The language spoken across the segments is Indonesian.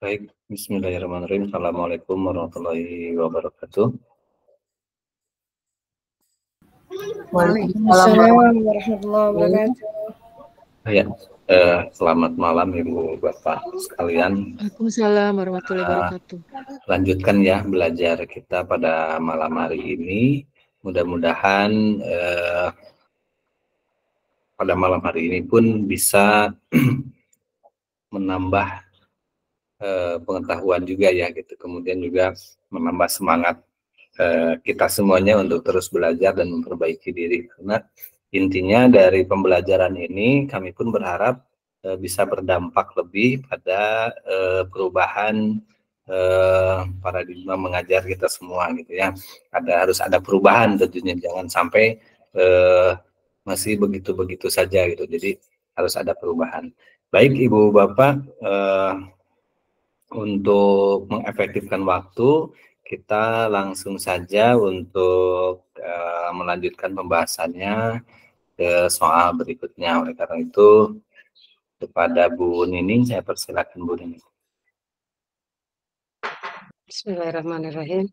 Baik, bismillahirrahmanirrahim. Assalamualaikum warahmatullahi wabarakatuh. Waalaikumsalam warahmatullahi wabarakatuh. Ya, selamat malam Ibu Bapak sekalian. Waalaikumsalam warahmatullahi wabarakatuh. Lanjutkan ya belajar kita pada malam hari ini. Mudah-mudahan pada malam hari ini pun bisa menambah pengetahuan juga ya gitu. Kemudian juga menambah semangat kita semuanya untuk terus belajar dan memperbaiki diri. Karena intinya dari pembelajaran ini kami pun berharap bisa berdampak lebih pada perubahan paradigma mengajar kita semua gitu ya. Harus ada perubahan tentunya, jangan sampai masih begitu-begitu saja gitu. Jadi harus ada perubahan. Baik Ibu Bapak, untuk mengefektifkan waktu, kita langsung saja untuk melanjutkan pembahasannya ke soal berikutnya. Oleh karena itu, kepada Bu Nining, saya persilakan Bu Nining. Bismillahirrahmanirrahim.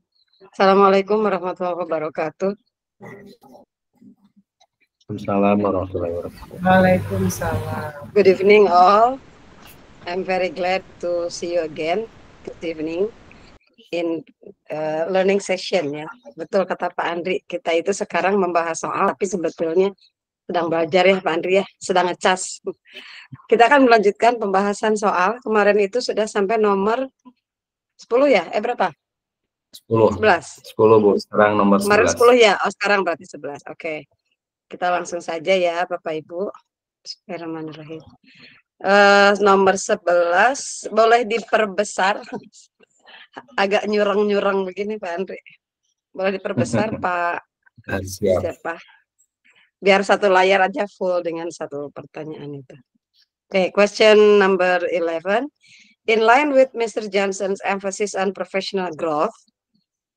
Assalamualaikum warahmatullahi wabarakatuh. Assalamualaikum warahmatullahi wabarakatuh. Waalaikumsalam. Good evening all. I'm very glad to see you again this evening in learning session ya. Betul kata Pak Andri, kita itu sekarang membahas soal, tapi sebetulnya sedang belajar ya Pak Andri ya, sedang ngecas. Kita akan melanjutkan pembahasan soal. Kemarin itu sudah sampai nomor 10 ya? Berapa? 10. 11. 10 Bu, sekarang nomor 11. Kemarin 10 ya? Oh sekarang berarti 11, oke. Kita langsung saja ya Bapak Ibu. Bismillahirrahmanirrahim. Nomor 11 boleh diperbesar. Agak nyurang-nyurang begini Pak Andri. Boleh diperbesar Pak siapa? Biar satu layar aja full dengan satu pertanyaan itu. Okay, question number 11. In line with Mr. Johnson's emphasis on professional growth,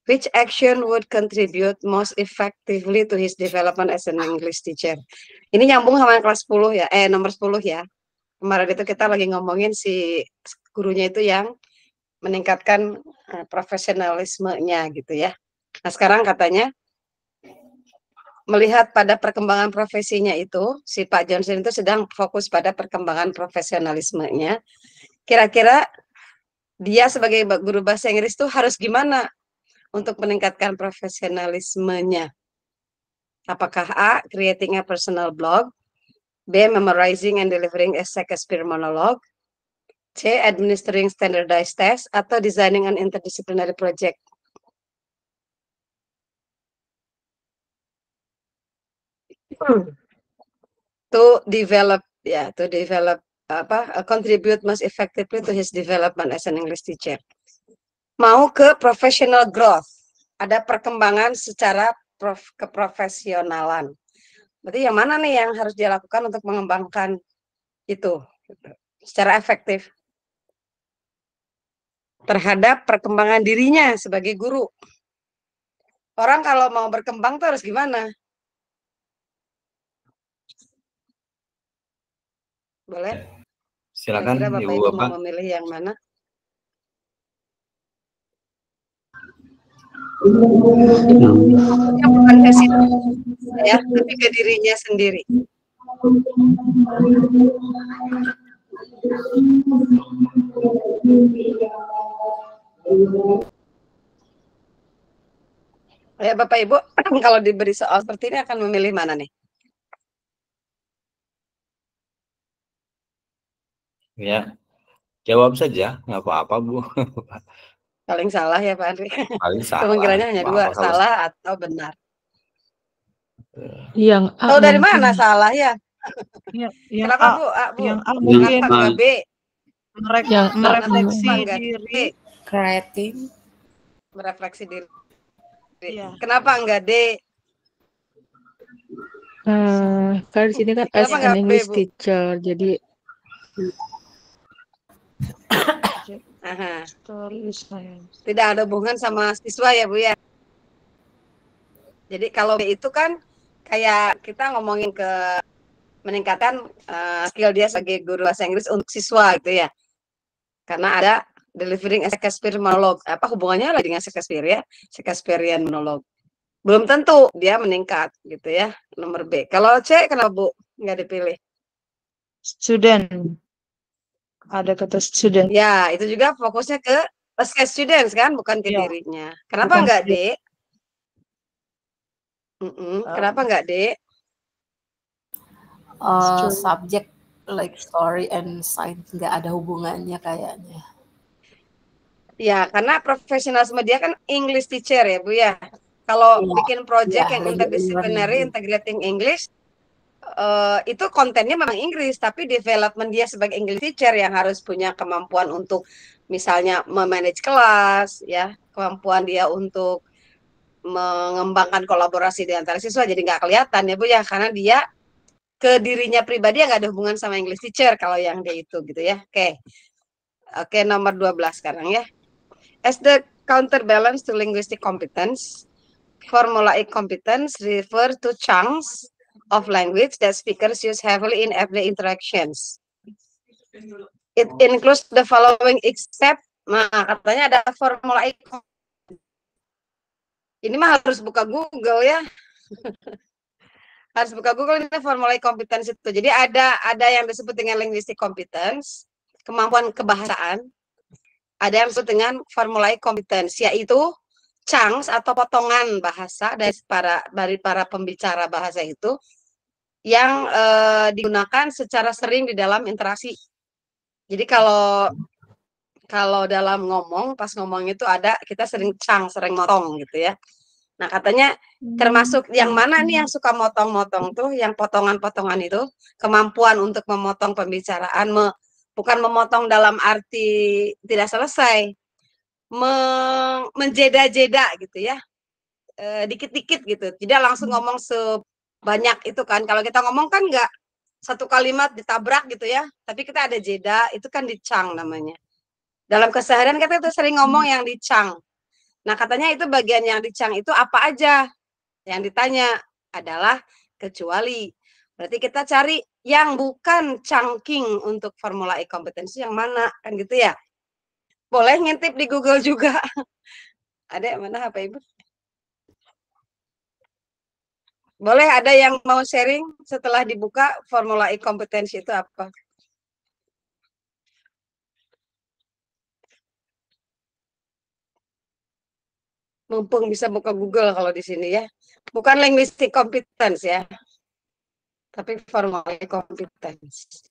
which action would contribute most effectively to his development as an English teacher? Ini nyambung sama yang kelas 10 ya, nomor 10 ya. Kemarin itu kita lagi ngomongin si gurunya itu yang meningkatkan profesionalismenya gitu ya. Nah sekarang katanya melihat pada perkembangan profesinya itu, si Pak Johnson itu sedang fokus pada perkembangan profesionalismenya. Kira-kira dia sebagai guru bahasa Inggris itu harus gimana untuk meningkatkan profesionalismenya? Apakah A, creating a personal blog, B, memorizing and delivering a Shakespeare monologue, C, administering standardized test, atau designing an interdisciplinary project? To develop contribute most effectively to his development as an English teacher. Mau ke professional growth, ada perkembangan secara keprofesionalan. Berarti yang mana nih yang harus dia lakukan untuk mengembangkan itu secara efektif terhadap perkembangan dirinya sebagai guru. Orang kalau mau berkembang tuh harus gimana? Boleh? Silakan Bapak Ibu Ibu Bapak. mau memilih yang mana? Yang bukan ke situ ya, tapi ke dirinya sendiri. Ya Bapak Ibu, kalau diberi soal seperti ini akan memilih mana nih? Ya, jawab saja, nggak apa-apa Bu. Paling salah ya Pak Andri. Paling salah. Kemungkinannya hanya dua, salah atau benar. Yang A. Tahu dari mana salah ya? Yang Kenapa A, Bu? yang A mungkin kenapa B? merefleksi diri, creating, merefleksi diri. Iya. Kenapa enggak D? Karena di sini kan as an English teacher, jadi tidak ada hubungan sama siswa ya Bu ya. Jadi kalau B itu kan kayak kita ngomongin ke meningkatkan skill dia sebagai guru bahasa Inggris untuk siswa gitu ya. Karena ada delivering a Shakespeare monologue. Apa hubungannya lagi dengan Shakespeare ya? Shakespearean monologue. Belum tentu dia meningkat gitu ya. Nomor B. Kalau C kenapa Bu nggak dipilih? Student. Ada kata student. Ya, itu juga fokusnya ke students kan, bukan ke Ya, dirinya. Kenapa bukan nggak D? student. Kenapa nggak D? Subject like story and science nggak ada hubungannya kayaknya. Ya, karena profesionalisme dia kan English teacher ya Bu ya. Kalau Iya, bikin project iya, yang language interdisciplinary, learning. integrating English, itu kontennya memang Inggris, tapi development dia sebagai English teacher yang harus punya kemampuan untuk misalnya memanage kelas, ya, kemampuan dia untuk mengembangkan kolaborasi di antara siswa jadi nggak kelihatan ya Bu ya, karena dia ke dirinya pribadi yang nggak ada hubungan sama English teacher kalau yang dia itu gitu ya. Oke, nomor 12 sekarang ya. As the counterbalance to linguistic competence, formula E competence refer to chunks of language that speakers use heavily in everyday interactions. It includes the following except, nah katanya ada formula E. Ini mah harus buka Google ya. Harus buka Google, ini formula E competence itu. Jadi ada yang disebut dengan linguistic competence, kemampuan kebahasaan. Ada yang disebut dengan formula E competence, yaitu chunks atau potongan bahasa dari para pembicara bahasa itu yang digunakan secara sering di dalam interaksi. Jadi kalau dalam ngomong, pas ngomong itu ada, kita sering motong gitu ya. Nah katanya termasuk yang mana nih yang suka motong-motong tuh, yang potongan-potongan itu, kemampuan untuk memotong pembicaraan, bukan memotong dalam arti tidak selesai, menjeda-jeda gitu ya, dikit-dikit gitu, tidak langsung ngomong sebanyak itu kan. Kalau kita ngomong kan nggak satu kalimat ditabrak gitu ya, tapi kita ada jeda, itu kan dicang namanya. Dalam keseharian kita tuh sering ngomong yang dicang. Nah katanya itu bagian yang dicang itu apa aja? Yang ditanya adalah kecuali. Berarti kita cari yang bukan chunking untuk formula E kompetensi yang mana, kan gitu ya. Boleh ngintip di Google juga. Ada yang mana HP Ibu? Boleh, ada yang mau sharing setelah dibuka formula E kompetensi itu apa? Mumpung bisa buka Google kalau di sini ya. Bukan linguistic competence ya. Tapi formula E competence.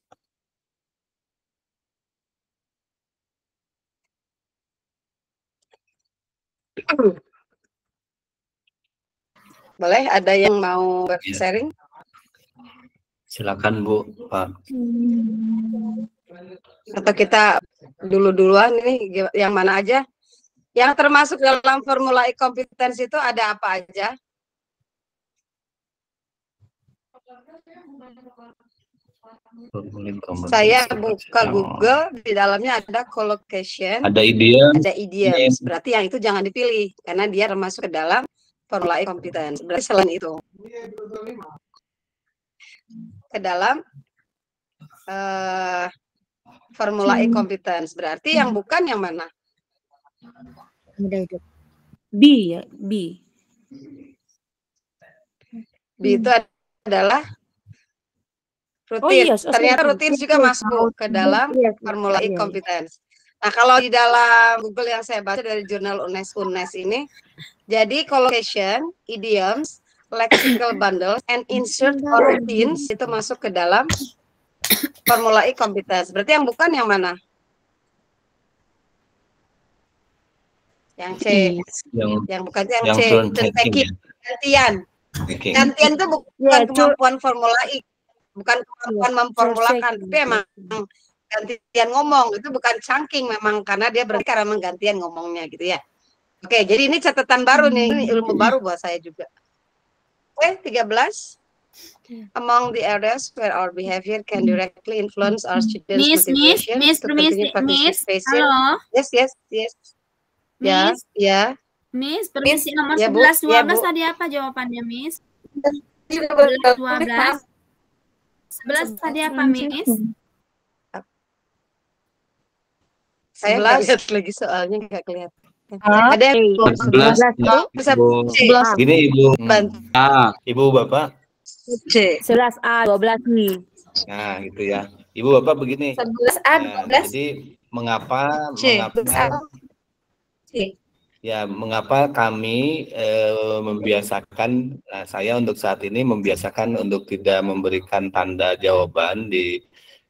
Boleh, ada yang mau sharing? Silakan Bu, Pak. Atau kita duluan ini yang mana aja? Yang termasuk dalam formula E kompetensi itu ada apa aja? Saya buka Google, di dalamnya ada collocation, ada idioms, berarti yang itu jangan dipilih karena dia termasuk ke dalam formula E competence. Berarti selain itu ke dalam formula E competence, berarti yang bukan yang mana? B ya, B. B itu adalah rutin. Oh iya, Ternyata rutin juga masuk ke dalam formula E competence. Nah, kalau di dalam Google yang saya baca dari jurnal UNES ini, jadi collocation, idioms, lexical bundles, and insert or routines itu masuk ke dalam formula E competence. Berarti yang bukan yang mana? Yang C. Yang bukan yang C. Gantian. Gantian itu bukan kemampuan formula E. Bukan kemampuan memformulakan, tapi emang gantian ngomong. Itu bukan chunking memang, karena dia berarti karena menggantian ngomongnya gitu ya. Oke, jadi ini catatan baru nih, ini ilmu baru buat saya juga. Oke, 13. Among the areas where our behavior can directly influence our students' motivation to continue participation. Halo. Yes. Ya. Miss, permisi nomor Ya, Bu. 11 Ya, 12 Bu. tadi apa jawabannya, Miss? 11 12. 11 tadi apa, Miss? Saya nggak lihat lagi soalnya, nggak kelihatan. A. Ada yang 11 ya, bisa Ibu. C. Gini Ibu. Bantu. Ibu Bapak. C. 11A, 12B. Nah, gitu ya. Ibu Bapak begini. 11A, Ya, 12. jadi mengapa C. mengapa kami membiasakan, saya untuk saat ini membiasakan untuk tidak memberikan tanda jawaban di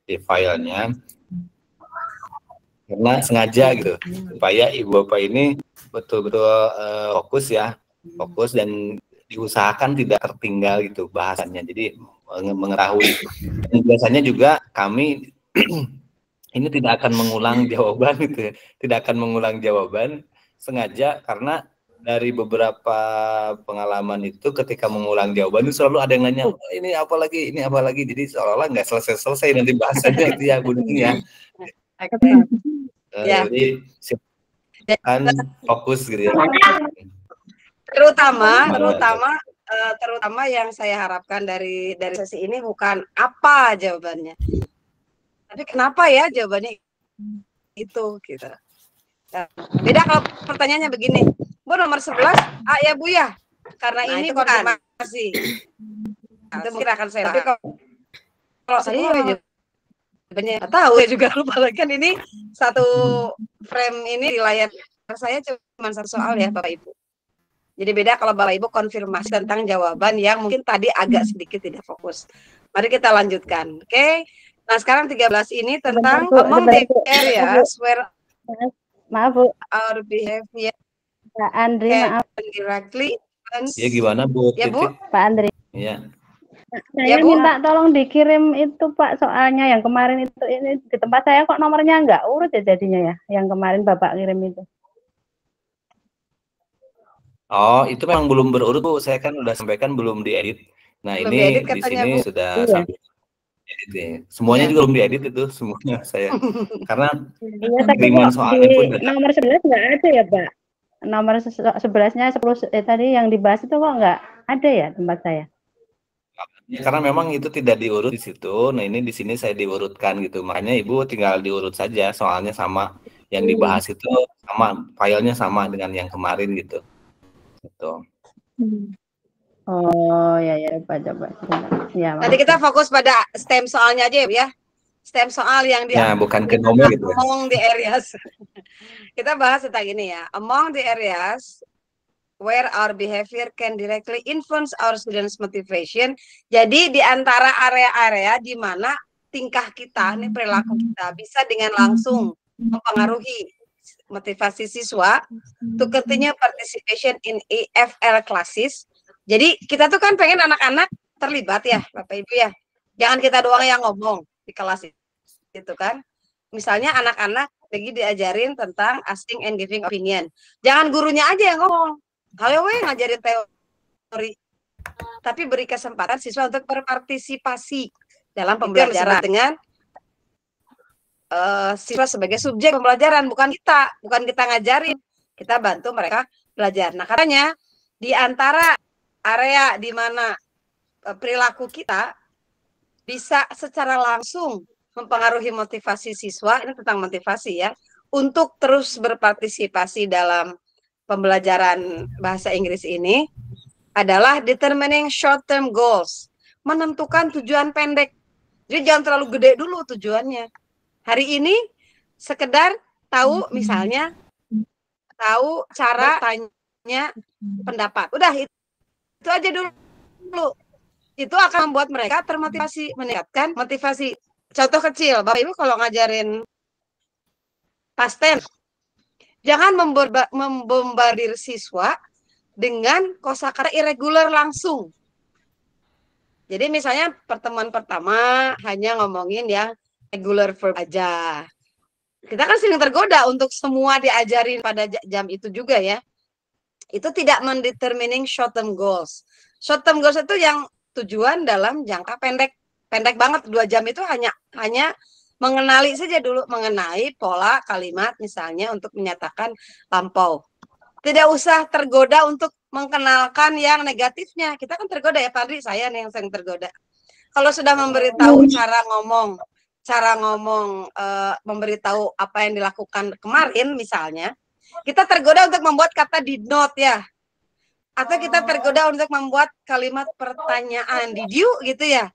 filenya, karena sengaja gitu, supaya Ibu Bapak ini betul-betul fokus dan diusahakan tidak tertinggal gitu bahasanya, jadi mengetahui. Dan biasanya juga kami ini tidak akan mengulang jawaban gitu, tidak akan mengulang jawaban sengaja, karena dari beberapa pengalaman itu ketika mengulang jawaban itu selalu ada yang nanya, ini apa lagi, jadi seolah-olah nggak selesai nanti bahasanya itu ya Bu Nining ya. Jadi kan fokus gitu ya. Terutama yang saya harapkan dari sesi ini bukan apa jawabannya, tapi kenapa ya jawabannya itu gitu. Beda kalau pertanyaannya begini, Bu nomor 11 A ya Bu ya, karena ini konfirmasi. Itu mungkin akan saya. Tapi kalau saya jawabannya nggak tahu, saya juga lupa lagi kan, ini satu frame ini di layar saya cuma satu soal ya Bapak Ibu. Jadi beda kalau Bapak Ibu konfirmasi tentang jawaban yang mungkin tadi agak sedikit tidak fokus. Mari kita lanjutkan. Oke. Nah, sekarang 13 ini tentang among the areas where Maaf Bu, our behavior Pak Andri, maaf. directly Ya gimana Bu? Ya Bu? Pak Andri. Iya. Saya minta tolong dikirim itu Pak, soalnya yang kemarin itu, ini di tempat saya kok nomornya nggak urut ya jadinya ya, yang kemarin Bapak kirim itu. Oh, itu memang belum berurut Bu, saya kan udah sampaikan belum diedit. Nah, belum ini diedit, di sini Bu. Sudah sampai edit ya. Semuanya juga belum diedit itu, semuanya saya. Karena kiriman soalnya pun nomor 11 nggak ada ya Pak. Nomor 11-nya 10 tadi yang dibahas itu kok nggak ada ya tempat saya. Karena memang itu tidak diurut di situ. Nah, ini di sini saya diurutkan gitu. Makanya Ibu tinggal diurut saja, soalnya sama yang dibahas itu sama, filenya sama dengan yang kemarin gitu. Gitu. Oh ya coba. Ya, nanti kita fokus pada stem soalnya aja ya. Stem soal yang di bukan ke nomor gitu ya. Among the areas. Kita bahas tentang ini ya. Among the areas where our behavior can directly influence our students' motivation. Jadi di antara area-area di mana tingkah kita, nih perilaku kita bisa dengan langsung mempengaruhi motivasi siswa to continue participation in EFL classes. Jadi kita tuh kan pengen anak-anak terlibat ya Bapak Ibu ya. Jangan kita doang yang ngomong di kelas itu kan. Misalnya anak-anak lagi diajarin tentang asking and giving opinion. Jangan gurunya aja yang ngomong. Kalau ngajarin teori, tapi beri kesempatan siswa untuk berpartisipasi dalam pembelajaran dengan siswa sebagai subjek pembelajaran, bukan kita ngajarin, kita bantu mereka belajar. Nah, katanya di antara area di mana perilaku kita bisa secara langsung mempengaruhi motivasi siswa, ini tentang motivasi ya, untuk terus berpartisipasi dalam pembelajaran bahasa Inggris ini adalah determining short-term goals, menentukan tujuan pendek. Jadi jangan terlalu gede dulu tujuannya. Hari ini sekedar tahu, misalnya tahu cara tanya pendapat. Udah itu aja dulu. Itu akan membuat mereka termotivasi, meningkatkan motivasi. Contoh kecil, Bapak Ibu kalau ngajarin past tense, jangan membombardir siswa dengan kosakata irregular langsung. Jadi misalnya pertemuan pertama hanya ngomongin yang regular verb aja. Kita kan sering tergoda untuk semua diajarin pada jam itu juga ya. Itu tidak mendetermining short term goals. Short term goals itu yang tujuan dalam jangka pendek. Pendek banget, 2 jam itu hanya mengenali saja dulu, mengenai pola kalimat misalnya untuk menyatakan lampau. Tidak usah tergoda untuk mengenalkan yang negatifnya. Kita kan tergoda ya Pak Andri, saya nih yang sering tergoda. Kalau sudah memberitahu cara ngomong, cara ngomong memberitahu apa yang dilakukan kemarin misalnya, kita tergoda untuk membuat kata did not ya. Atau kita tergoda untuk membuat kalimat pertanyaan, did you gitu ya.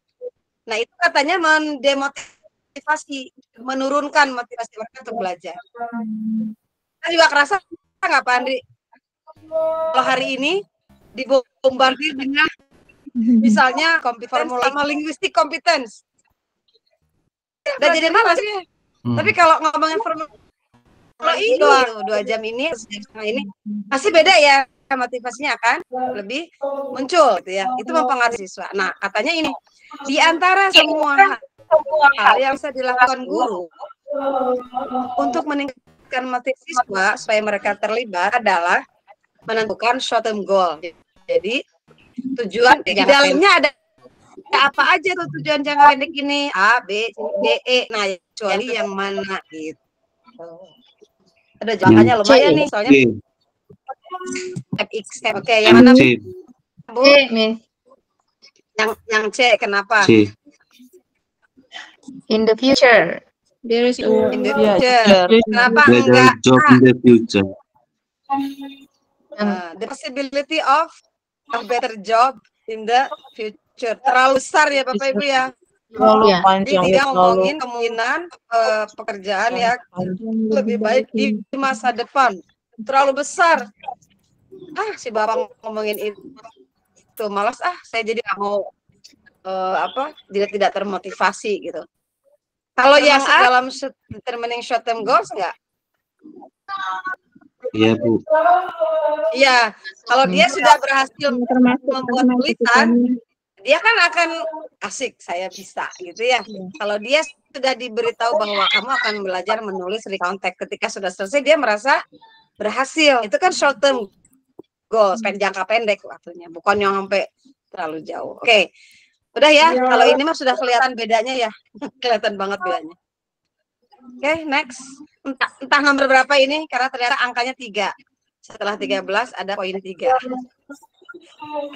Nah, itu katanya mendemotivasi, menurunkan motivasi mereka untuk belajar. Kita juga kerasa nggak Pak Andri? Kalau hari ini dibombardir dengan misalnya formula sama linguistic competence. Udah jadi malas ya. Tapi kalau ngomongin formula ini 2 jam ini masih beda ya, motivasinya akan lebih muncul gitu ya. Itu mempengaruhi siswa. Nah, katanya ini di antara semua hal yang bisa dilakukan guru untuk meningkatkan motivasi siswa supaya mereka terlibat adalah menentukan short term goal. Jadi tujuan di dalamnya ada apa aja tuh tujuan jangka pendek ini, A, B, C, D, E. Nah, kecuali yang mana gitu. Ada jawabannya lumayan nih soalnya. FX. Oke, yang mana Bu? Yang C, kenapa? C. In the future. There is In the future. Kenapa enggak Job in the future. The possibility of a better job in the future. Terlalu besar ya Bapak Ibu ya. terlalu Ya. panjang, Jadi ya, dia terlalu ngomongin kemungkinan pekerjaan ya lebih baik di masa depan. Terlalu besar. Si Bapak ngomongin itu malas saya jadi nggak mau tidak termotivasi gitu. Kalau yang dalam determining short term goals enggak? Iya, Bu. Iya, kalau dia sudah berhasil membuat tulisan, dia kan akan asik, saya bisa gitu ya. Kalau dia sudah diberitahu bahwa kamu akan belajar menulis recount text, ketika sudah selesai dia merasa berhasil. Itu kan short term goals, jangka pendek waktunya, bukan yang sampai terlalu jauh. Oke. Udah ya, kalau ini mah sudah kelihatan bedanya ya. Kelihatan banget bedanya. Oke, next. Entah nomor berapa ini, karena ternyata angkanya 3. Setelah 13 ada poin 3.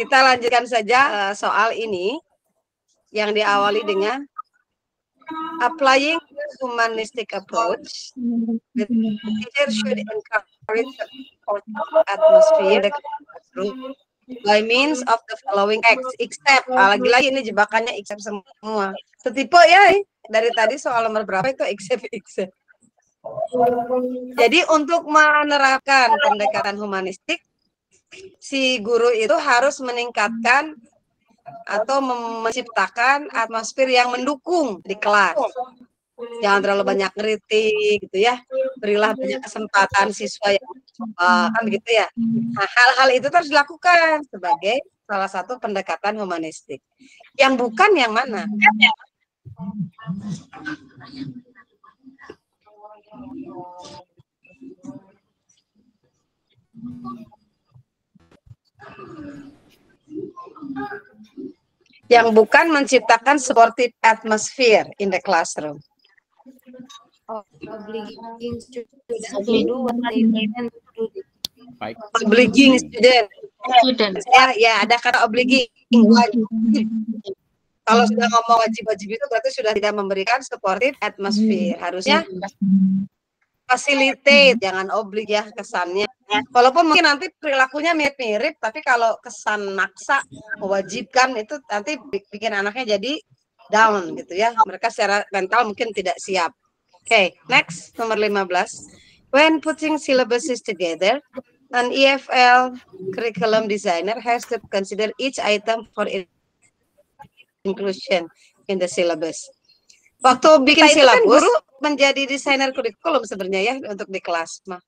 Kita lanjutkan saja soal ini yang diawali dengan applying humanistic approach. The teacher should encourage the supportive atmosphere by means of the following acts, except lagi-lagi ini jebakannya except semua. Setipe ya, dari tadi soal nomor berapa itu except. Jadi untuk menerapkan pendekatan humanistik, si guru itu harus meningkatkan atau menciptakan atmosfer yang mendukung di kelas. Jangan terlalu banyak kritik gitu ya. Berilah banyak kesempatan siswa yang mencoba, kan begitu ya. Nah, hal-hal itu harus dilakukan sebagai salah satu pendekatan humanistik. Yang bukan yang mana? Yang bukan menciptakan supportive atmosphere in the classroom. Obligating students to do what they can do. Obliging student. Ya, ada kata obliging, wajib. Kalau sudah ngomong wajib-wajib itu berarti sudah tidak memberikan supportive atmosphere. Harusnya facilitate, jangan oblig ya kesannya. Walaupun mungkin nanti perilakunya mirip-mirip, tapi kalau kesan maksa, mewajibkan itu nanti bikin anaknya jadi down gitu ya. Mereka secara mental mungkin tidak siap. Oke, next, nomor 15. When putting syllabuses together, an EFL curriculum designer has to consider each item for inclusion in the syllabus. Waktu bikin silabus, guru menjadi desainer kurikulum sebenarnya ya untuk di kelas mah.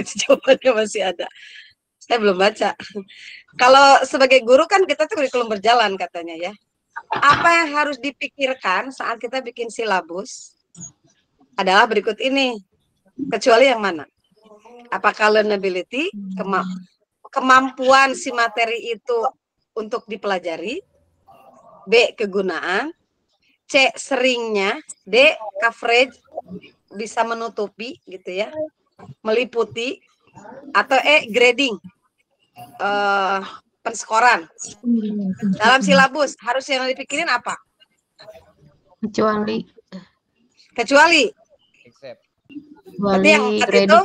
Jawabannya masih ada. Saya belum baca. Kalau sebagai guru kan kita tuh kurikulum berjalan katanya ya. Apa yang harus dipikirkan saat kita bikin silabus adalah berikut ini. Kecuali yang mana? Apakah learnability, kemampuan si materi itu untuk dipelajari, B, kegunaan, C, seringnya, D, coverage, bisa menutupi gitu ya, meliputi, atau E, grading, penskoran. Dalam silabus harus yang dipikirin apa? Kecuali berarti yang empat grading. itu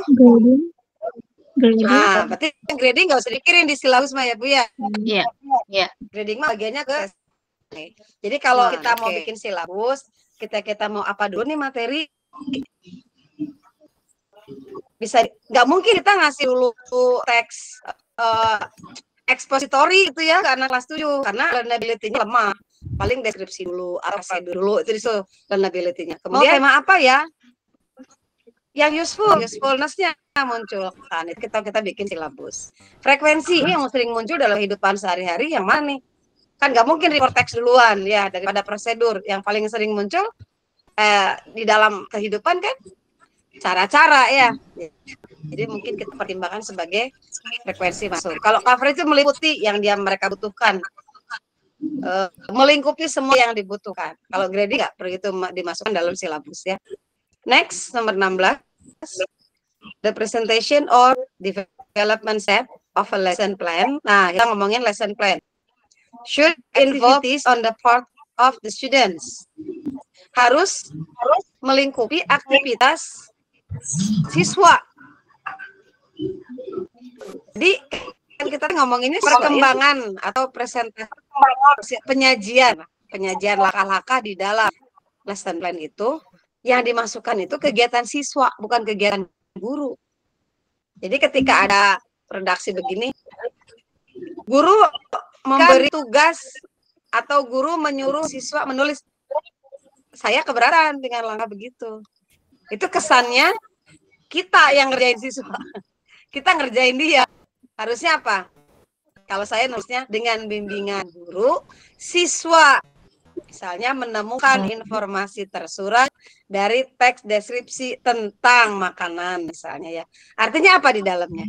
Grading. berarti yang grading nggak usah dikirim di silabus mah ya Bu ya. Iya. Iya. Grading mah bagiannya ke jadi kalau kita mau bikin silabus, kita mau apa dulu nih materi, bisa nggak mungkin kita ngasih dulu teks ekspositori itu ya karena kelas 7 karena learnability-nya lemah. Paling deskripsi dulu, apa dulu itu learnability-nya. Kemudian tema apa ya? Yang usefulness-nya muncul. Kan itu kita bikin silabus. Frekuensi ini yang sering muncul dalam kehidupan sehari-hari yang mana nih? Kan nggak mungkin report teks duluan ya daripada prosedur. Yang paling sering muncul di dalam kehidupan kan cara-cara ya. Jadi mungkin kita pertimbangkan sebagai frekuensi masuk. Kalau coverage itu meliputi yang mereka butuhkan, melingkupi semua yang dibutuhkan. Kalau grading nggak perlu itu dimasukkan dalam silabus ya. Next, nomor 16, the presentation or development step of a lesson plan. Nah, kita ngomongin lesson plan. Should activities on the part of the students. Harus melingkupi aktivitas siswa. Jadi kan kita ngomong ini perkembangan atau presentasi penyajian langkah-langkah di dalam lesson plan itu yang dimasukkan itu kegiatan siswa bukan kegiatan guru. Jadi ketika ada redaksi begini, guru memberi tugas atau guru menyuruh siswa menulis, saya keberatan dengan langkah begitu. Itu kesannya kita yang ngerjain siswa. Kita ngerjain dia. Harusnya apa? Kalau saya nulisnya dengan bimbingan guru, siswa misalnya menemukan informasi tersurat dari teks deskripsi tentang makanan misalnya ya. Artinya apa di dalamnya?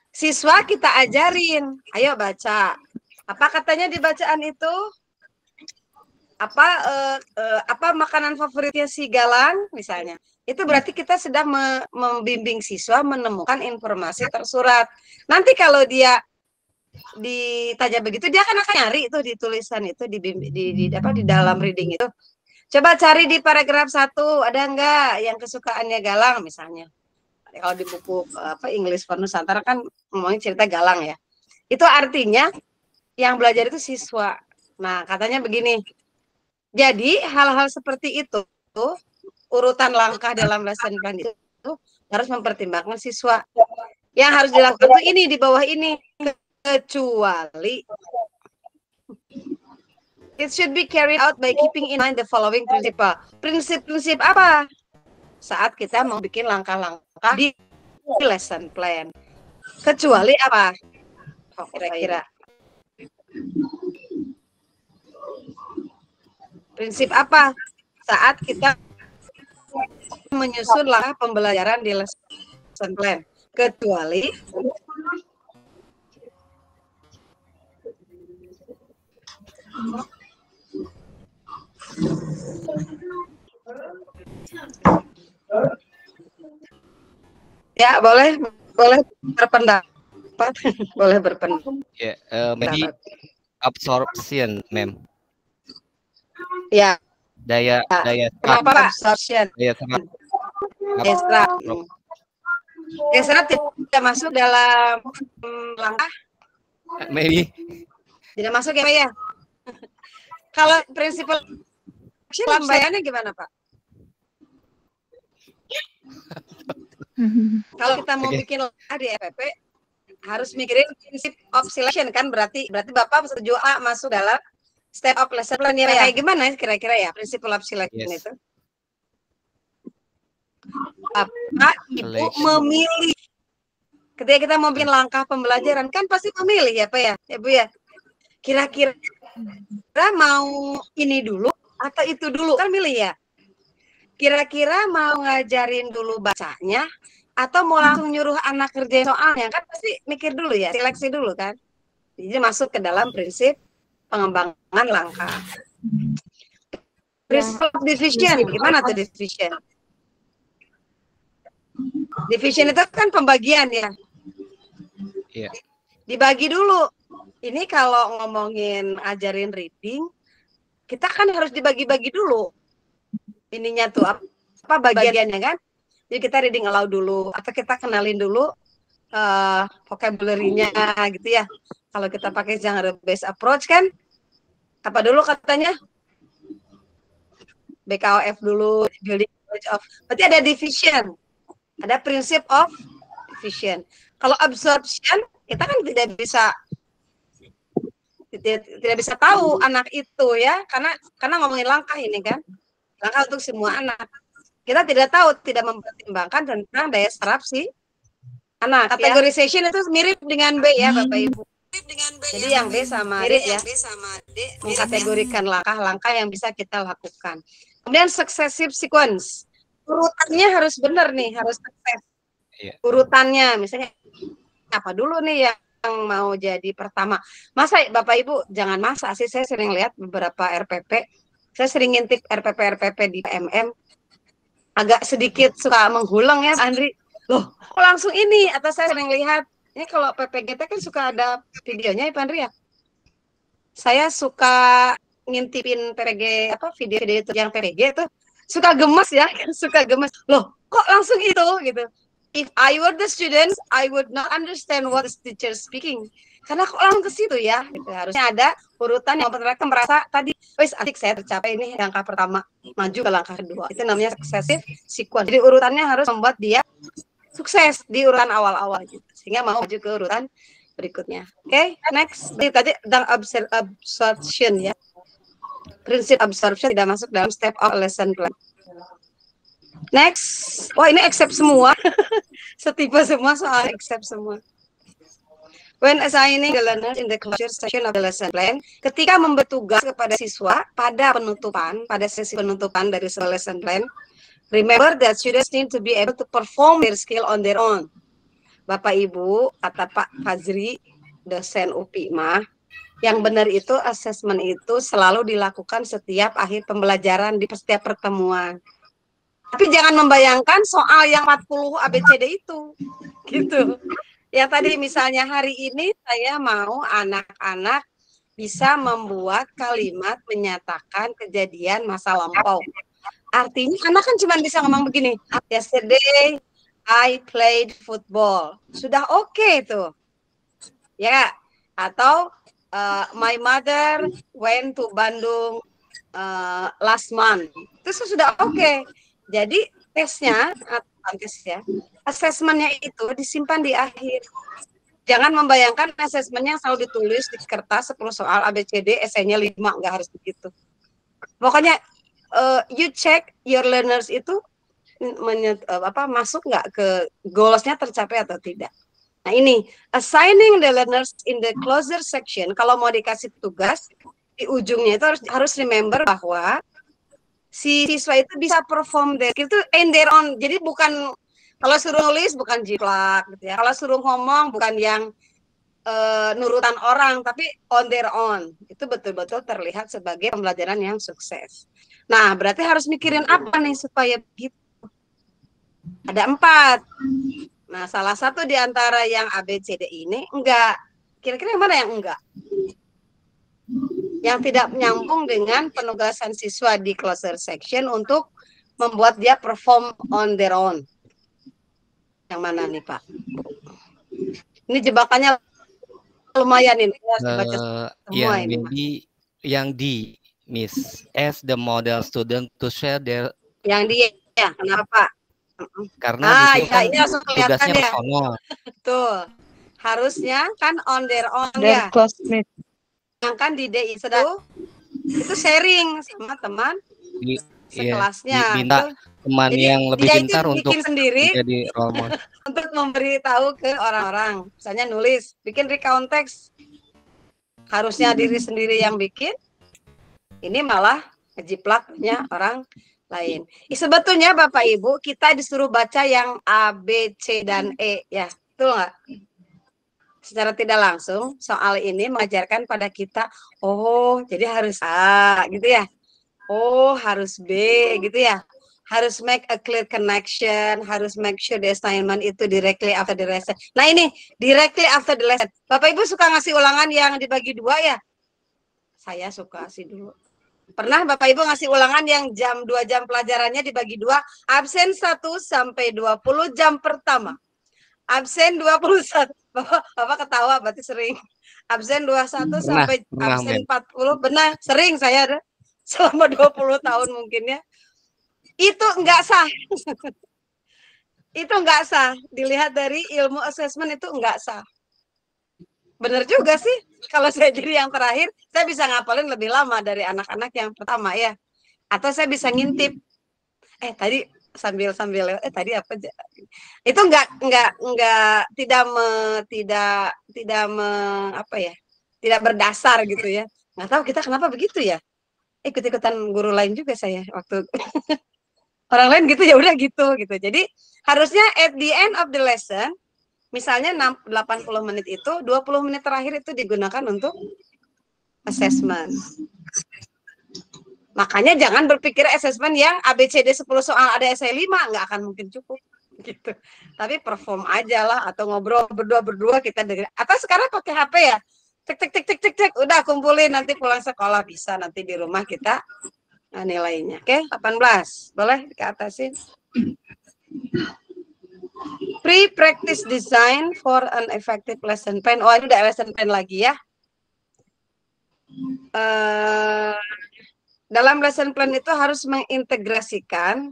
Siswa kita ajarin, ayo baca. Apa katanya di bacaan itu? Apa makanan favoritnya si Galang misalnya? Itu berarti kita sedang membimbing siswa menemukan informasi tersurat. Nanti kalau dia ditanya begitu, dia akan nyari itu di tulisan itu di dalam reading itu. Coba cari di paragraf 1 ada enggak yang kesukaannya Galang misalnya. Kalau di buku English for Nusantara kan ngomongin cerita Galang ya. Itu artinya yang belajar itu siswa. Nah, katanya begini. Jadi hal-hal seperti itu urutan langkah dalam lesson plan itu harus mempertimbangkan siswa. Yang harus dilakukan itu ini di bawah ini, kecuali it should be carried out by keeping in mind the following principle. Prinsip-prinsip apa? Saat kita mau bikin langkah-langkah di lesson plan. Kecuali apa? Kira-kira. Prinsip apa? Saat kita menyusun langkah pembelajaran di lesson plan. Kecuali ya boleh berpendapat. Boleh berpendapat. Ya, maybe absorption, ma'am. Ya. Daya Kenapa absorption? Daya serap. Daya serap. Daya serap tidak masuk dalam langkah. Maybe. Tidak masuk ya Pak ya. Kalau prinsip pembayarannya gimana Pak? Kalau kita mau bikin langkah di EPP harus mikirin prinsip of selection kan berarti Bapak setuju A masuk dalam step of lesson plan ya kayak gimana kira-kira ya prinsip of selection itu? Bapak Ibu memilih ketika kita mau bikin langkah pembelajaran kan pasti memilih ya Pak ya Bu ya. Kira-kira mau ini dulu atau itu dulu kan milih ya. Kira-kira mau ngajarin dulu bacanya atau mau langsung nyuruh anak kerjain soalnya kan pasti mikir dulu ya, seleksi dulu kan. Jadi masuk ke dalam prinsip pengembangan langkah. Prinsip division, gimana tuh division? Division itu kan pembagian ya. Iya. Dibagi dulu. Ini kalau ngomongin ajarin reading, kita kan harus dibagi-bagi dulu. ininya tuh apa bagiannya kan. Jadi kita reading aloud dulu atau kita kenalin dulu vocabulary-nya gitu ya. Kalau kita pakai genre based approach kan apa dulu katanya? BKOF dulu, building knowledge of. Berarti ada division. Ada prinsip of division. Kalau absorption kita kan tidak bisa tahu anak itu ya, karena ngomongin langkah ini kan. Langkah untuk semua anak. Kita tidak tahu, tidak mempertimbangkan tentang daya serap si anak. Categorization itu mirip dengan B ya Bapak Ibu. Jadi yang B sama D ya, mengkategorikan langkah-langkah yang bisa kita lakukan. Kemudian successive sequence, urutannya harus benar nih, harus sukses. Urutannya, misalnya apa dulu nih yang mau jadi pertama. Masa Bapak Ibu jangan masa sih, saya sering lihat beberapa RPP, saya sering ngintip RPP di PMM, agak sedikit suka menghulang ya Andri. Loh, kok langsung ini? Atau saya sering lihat ini kalau PPGT kan suka ada videonya ya Pak Andri ya. Saya suka ngintipin PPG video-video itu yang PPG itu suka gemes ya, suka gemes. Loh, kok langsung itu gitu. If I were the students, I would not understand what the teacher speaking. Karena kok langsung ke situ ya. Gitu. Harusnya ada urutan yang mereka merasa tadi, wes asik saya tercapai ini langkah pertama, maju ke langkah kedua. Itu namanya successive sequence. Jadi urutannya harus membuat dia sukses di urutan awal-awal gitu. Sehingga mau maju ke urutan berikutnya. Oke, next. Tadi tentang absorption ya. Prinsip absorption tidak masuk dalam step of lesson plan. Next. Wah, ini accept semua. Setipe semua soal accept semua. When assigning the learners in the closure section of the lesson plan, ketika memberi tugas kepada siswa pada sesi penutupan dari sebuah lesson plan, remember that students need to be able to perform their skill on their own. Bapak Ibu, kata Pak Fazri, dosen UPI mah, yang benar itu assessment itu selalu dilakukan setiap akhir pembelajaran di setiap pertemuan. Tapi jangan membayangkan soal yang 40 ABCD itu. Gitu. Ya tadi misalnya hari ini saya mau anak-anak bisa membuat kalimat menyatakan kejadian masa lampau. Artinya anak kan cuma bisa ngomong begini, yesterday I played football. Sudah oke tuh. Ya, atau my mother went to Bandung last month. Itu sudah oke. Jadi tesnya, asesmennya itu disimpan di akhir. Jangan membayangkan asesmennya selalu ditulis di kertas 10 soal ABCD, esainya 5, nggak harus begitu. Pokoknya you check your learners itu masuk nggak ke goalsnya tercapai atau tidak. Nah ini assigning the learners in the closer section, kalau mau dikasih tugas di ujungnya itu harus remember bahwa si siswa itu bisa perform itu in their own. Jadi bukan kalau suruh nulis bukan jiplak gitu ya. Kalau suruh ngomong bukan yang nurutan orang, tapi on their own. Itu betul-betul terlihat sebagai pembelajaran yang sukses. Nah, berarti harus mikirin apa nih supaya begitu. Ada 4. Nah, salah satu di antara yang ABCD ini enggak. Kira-kira yang mana yang enggak? Yang tidak menyambung dengan penugasan siswa di closer section untuk membuat dia perform on their own. Yang mana nih Pak? Ini jebakannya lumayan ini. Yang ini. Yang di Miss, as the model student to share their. Yang dia ya, kenapa? Karena di ya, ini langsung kelihatan tugasnya ya. personal. Betul. Harusnya kan on their own Their ya. classmate. Yang kan di DI itu sharing sama teman sekelasnya. Minta teman jadi, yang lebih pintar untuk sendiri, jadi role model. Untuk memberitahu ke orang-orang. Misalnya nulis, bikin recount text. Harusnya diri sendiri yang bikin. Ini malah ngejiplaknya orang lain. Sebetulnya Bapak Ibu kita disuruh baca yang A, B, C, dan E ya. Betul nggak? Secara tidak langsung soal ini mengajarkan pada kita, oh jadi harus A gitu ya. Oh harus B gitu ya. Harus make a clear connection, harus make sure the assignment itu directly after the lesson. Nah ini directly after the lesson. Bapak Ibu suka ngasih ulangan yang dibagi 2 ya? Saya suka kasih dulu. Pernah Bapak Ibu ngasih ulangan yang 2 jam pelajarannya dibagi 2, absen 1 sampai 20 jam pertama. Absen 21. Bapak ketawa berarti sering. Absen 21 sampai absen 40. Benar, sering saya ada selama 20 tahun mungkin ya. Itu enggak sah. Itu enggak sah. Dilihat dari ilmu assessment itu enggak sah. Benar juga sih. Kalau saya jadi yang terakhir, saya bisa ngapalin lebih lama dari anak-anak yang pertama ya. Atau saya bisa ngintip. Tadi sambil tadi apa itu tidak berdasar gitu ya, nggak tahu kita kenapa begitu ya, ikut-ikutan guru lain juga saya waktu orang lain gitu ya udah gitu. Jadi harusnya at the end of the lesson, misalnya 80 menit itu 20 menit terakhir itu digunakan untuk assessment. Makanya jangan berpikir assessment yang ABCD 10 soal ada essay 5, nggak akan mungkin cukup gitu. Tapi perform aja lah, atau ngobrol berdua kita dengerin. Atau sekarang pakai HP ya, cek, udah kumpulin, nanti pulang sekolah bisa, nanti di rumah kita nilainya. Oke, 18 boleh diatasin. Pre-practice design for an effective lesson plan. Oh, ini udah lesson plan lagi ya. Dalam lesson plan itu harus mengintegrasikan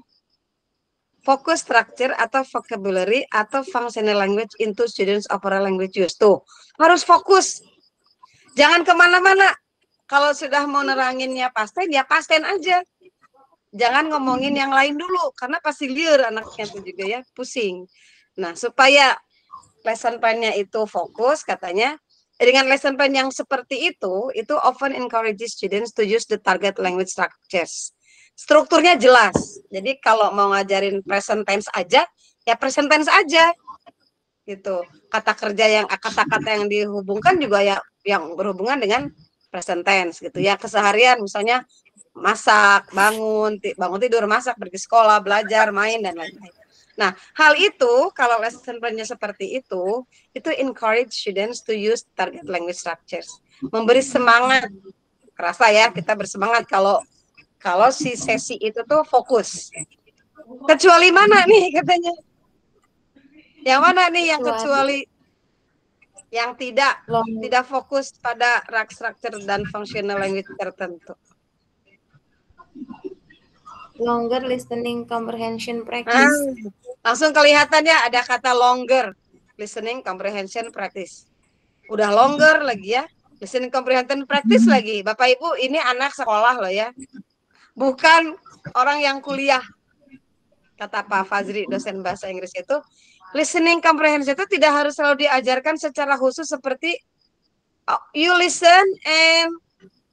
focus structure atau vocabulary atau functional language into students overall language use. Tuh, harus fokus. Jangan kemana-mana. Kalau sudah mau neranginnya pasten, ya pasten aja. Jangan ngomongin yang lain dulu, karena pasti liar anaknya itu juga ya, pusing. Nah, supaya lesson plan-nya itu fokus, katanya, dengan lesson plan yang seperti itu often encourages students to use the target language structures. Strukturnya jelas. Jadi kalau mau ngajarin present tense aja, ya present tense aja. Gitu. Kata-kata yang dihubungkan juga ya yang berhubungan dengan present tense gitu ya. Keseharian misalnya masak, bangun tidur, masak, pergi sekolah, belajar, main dan lain-lain. Nah, hal itu kalau lesson plan-nya seperti itu encourage students to use target language structures. Memberi semangat. Kerasa ya, kita bersemangat kalau si sesi itu tuh fokus. Kecuali mana nih katanya? Yang mana nih yang kecuali yang tidak fokus pada structure dan functional language tertentu? Longer listening comprehension practice. Langsung kelihatannya ada kata longer listening comprehension practice. Udah longer lagi ya, listening comprehension practice lagi. Bapak Ibu, ini anak sekolah loh ya. Bukan orang yang kuliah. Kata Pak Fazri, dosen bahasa Inggris itu, listening comprehension itu tidak harus selalu diajarkan secara khusus seperti you listen and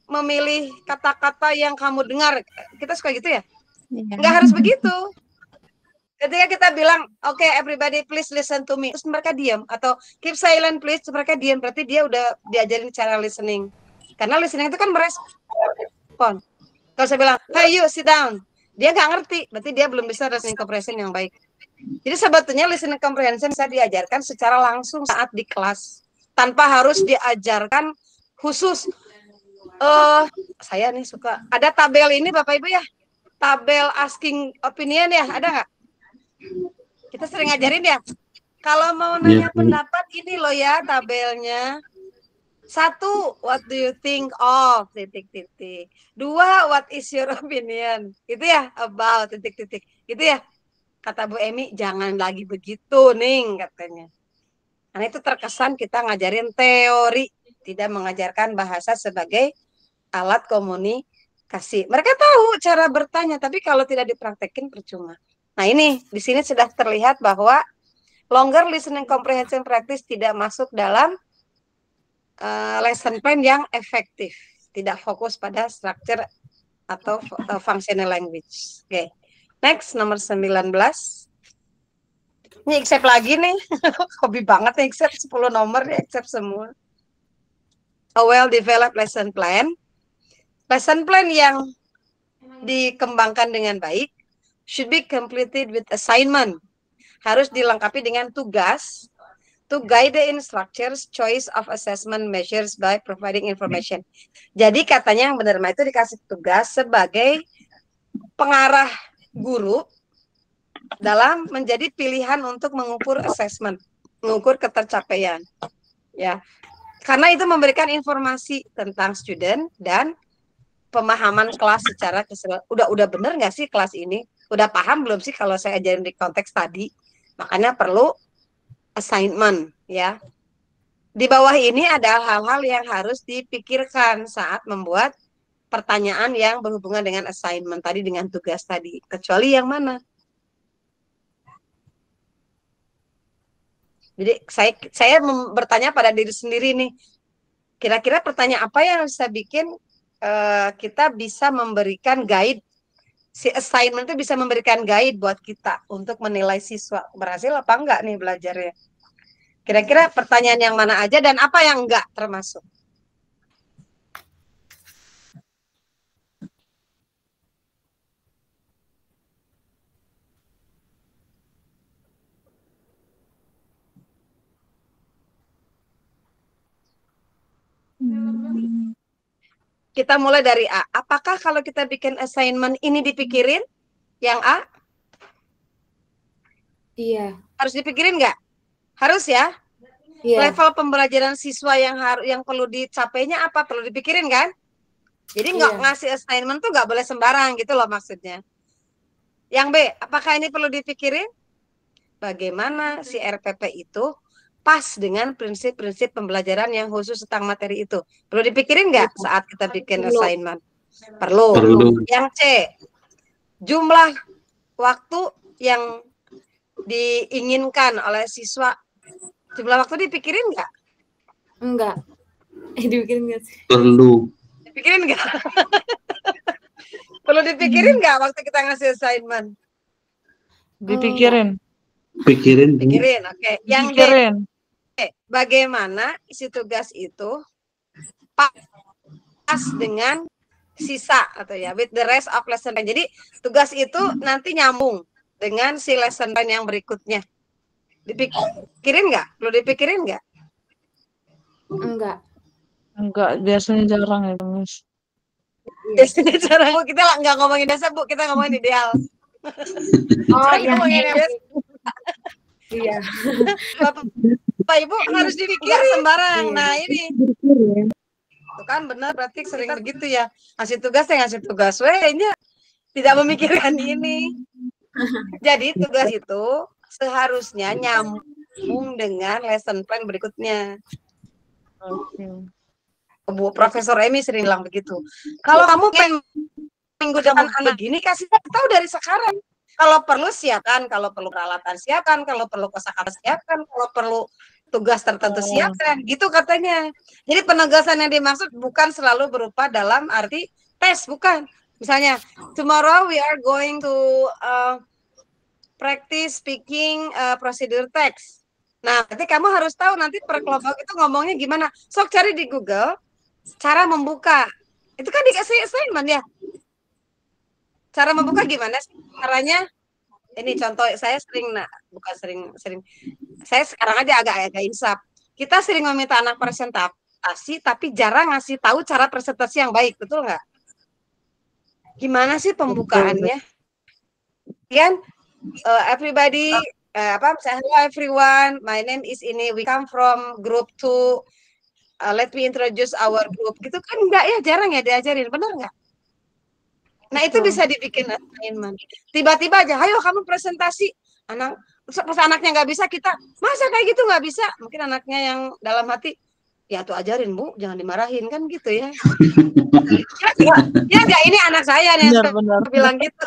memilih kata-kata yang kamu dengar. Kita suka gitu ya? Nggak harus begitu. Ketika kita bilang, oke, everybody please listen to me, terus mereka diam, atau keep silent please, terus mereka diam, berarti dia udah diajarin cara listening. Karena listening itu kan merespon. Kalau saya bilang, hey you sit down, dia nggak ngerti, berarti dia belum bisa listening comprehension yang baik. Jadi sebetulnya listening comprehension bisa diajarkan secara langsung saat di kelas, tanpa harus diajarkan khusus. Saya nih suka, ada tabel ini Bapak Ibu ya, tabel asking opinion ya, ada nggak? Kita sering ngajarin ya. Kalau mau nanya pendapat ini loh ya tabelnya. 1, what do you think of? Titik-titik. 2, what is your opinion? Gitu ya, about titik-titik. Gitu ya. Kata Bu Emi, jangan lagi begitu, Ning, katanya. Karena itu terkesan kita ngajarin teori, tidak mengajarkan bahasa sebagai alat komunikasi. Mereka tahu cara bertanya, tapi kalau tidak dipraktekin percuma. Nah ini, di sini sudah terlihat bahwa longer listening comprehension practice tidak masuk dalam lesson plan yang efektif. Tidak fokus pada structure atau functional language. Oke. Next, nomor 19. Ini accept lagi nih. Hobi banget nih accept 10 nomor, accept semua. A well-developed lesson plan. Lesson plan yang dikembangkan dengan baik should be completed with assignment. Harus dilengkapi dengan tugas to guide the instructors choice of assessment measures by providing information. Jadi katanya yang benar itu dikasih tugas sebagai pengarah guru dalam menjadi pilihan untuk mengukur assessment, mengukur ketercapaian. Ya. Karena itu memberikan informasi tentang student dan pemahaman kelas secara keseluruhan. Udah bener nggak sih kelas ini? Udah paham belum sih kalau saya ajarin di konteks tadi? Makanya perlu assignment, ya. Di bawah ini ada hal-hal yang harus dipikirkan saat membuat pertanyaan yang berhubungan dengan assignment tadi, dengan tugas tadi. Kecuali yang mana? Jadi saya bertanya pada diri sendiri nih, kira-kira pertanyaan apa yang bisa bikin kita bisa memberikan guide, si assignment itu bisa memberikan guide buat kita untuk menilai siswa berhasil apa enggak nih belajarnya. Kira-kira pertanyaan yang mana aja dan apa yang enggak termasuk. Kita mulai dari A. Apakah kalau kita bikin assignment ini dipikirin? Yang A? Iya. Harus dipikirin nggak? Harus ya? Iya. Level pembelajaran siswa yang perlu dicapainya apa? Perlu dipikirin kan? Jadi nggak ngasih assignment tuh nggak boleh sembarang gitu loh maksudnya. Yang B, apakah ini perlu dipikirin? Bagaimana si RPP itu pas dengan prinsip-prinsip pembelajaran yang khusus tentang materi itu. Perlu dipikirin nggak saat kita bikin assignment? Perlu. Yang C, jumlah waktu yang diinginkan oleh siswa, jumlah waktu dipikirin nggak? Enggak. Dipikirin nggak sih? Perlu. Dipikirin nggak? Perlu dipikirin nggak waktu kita ngasih assignment? Dipikirin. Pikirin. Pikirin, oke. Yang D, bagaimana isi tugas itu pas dengan sisa atau ya with the rest of lesson plan. Jadi tugas itu nanti nyambung dengan si lesson plan yang berikutnya. Dipikirin nggak? Perlu dipikirin nggak? Enggak, biasanya jarang ya, Miss. Biasanya jarang. Bu, kita nggak ngomongin biasa, Bu. Kita ngomongin ideal. Oh iya. Iya. Bapak Ibu harus dipikirin sembarang. Nah ini, itu kan benar berarti sering begitu ya. Ngasih tugas ya ngasih tugas. Kayaknya tidak memikirkan ini. Jadi tugas itu seharusnya nyambung dengan lesson plan berikutnya. Bu Profesor Emi sering bilang begitu. Kalau kamu pengen minggu depan anak gini, kasih tahu dari sekarang. Kalau perlu siapkan, kalau perlu peralatan siapkan, kalau perlu kosakata siapkan, kalau perlu tugas tertentu siapkan, gitu katanya. Jadi penegasan yang dimaksud bukan selalu berupa dalam arti tes, bukan. Misalnya, tomorrow we are going to practice speaking procedure text. Nah, nanti kamu harus tahu nanti per kelompok itu ngomongnya gimana. Sok cari di Google cara membuka. Itu kan dikasih assignment ya. Cara membuka gimana sih caranya? Ini contoh saya sering, saya sekarang aja agak insaf. Kita sering meminta anak presentasi, tapi jarang ngasih tahu cara presentasi yang baik, betul nggak? Gimana sih pembukaannya? Kan, everybody, hello everyone, my name is ini, we come from group 2, let me introduce our group. Gitu kan enggak ya, jarang ya diajarin, benar nggak? Nah itu bisa dibikin assignment. Tiba-tiba aja, ayo kamu presentasi. Pas anaknya nggak bisa, kita masa kayak gitu nggak bisa. Mungkin anaknya yang dalam hati, ya tuh ajarin Bu, jangan dimarahin kan gitu ya. Ya nggak, ini anak saya yang bilang gitu.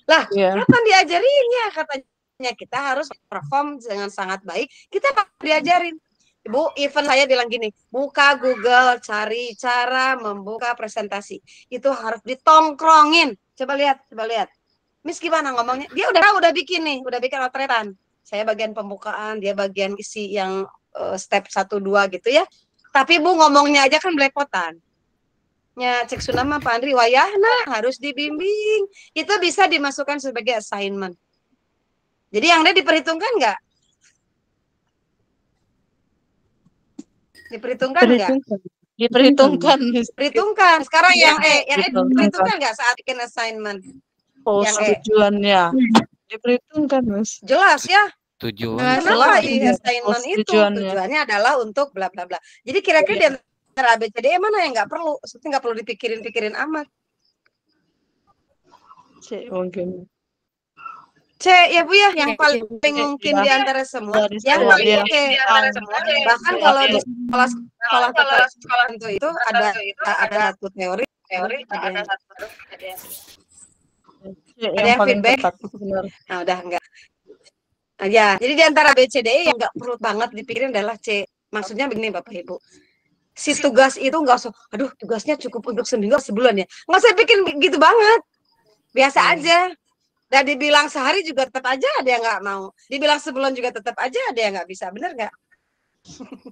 Lah, kapan diajarinnya? Katanya kita harus perform dengan sangat baik. Kita diajarin. Bu, even saya bilang gini, buka Google, cari cara membuka presentasi. Itu harus ditongkrongin. Coba lihat. Miss gimana ngomongnya? Dia udah bikin nih, udah bikin outretan. Saya bagian pembukaan, dia bagian isi yang step 1, 2 gitu ya. Tapi Bu ngomongnya aja kan belepotan. Ya, cek sunama Pak Andri, wayahna harus dibimbing. Itu bisa dimasukkan sebagai assignment. Jadi yang dia diperhitungkan nggak? Diperhitungkan nggak? Diperhitungkan. Miss. Perhitungkan. Sekarang yang Diperhitungkan. diperhitungkan nggak saat bikin assignment? Oh, Yang tujuannya. Diperhitungkan, Miss. Jelas ya. Tujuan. Kenapa jelas. di assignment itu tujuannya adalah untuk bla bla bla. Jadi kira-kira di antara ABCD mana yang nggak perlu? Maksudnya nggak perlu dipikirin amat. C mungkin. C ya Bu ya, yang paling mungkin di antara semua, yang paling C. Bahkan kalau di sekolah tertentu itu ada satu teori ada yang feedback. Nah udah enggak. Nah, ya, jadi di antara B, C, D yang nggak perlu banget dipikirin adalah C. Maksudnya begini Bapak Ibu. Si tugas itu nggak usah, aduh tugasnya cukup untuk seminggu sebulan ya. Nggak usah bikin gitu banget. Biasa aja. Dan dibilang sehari juga tetap aja ada yang nggak mau. Dibilang sebulan juga tetap aja ada yang nggak bisa. Bener nggak?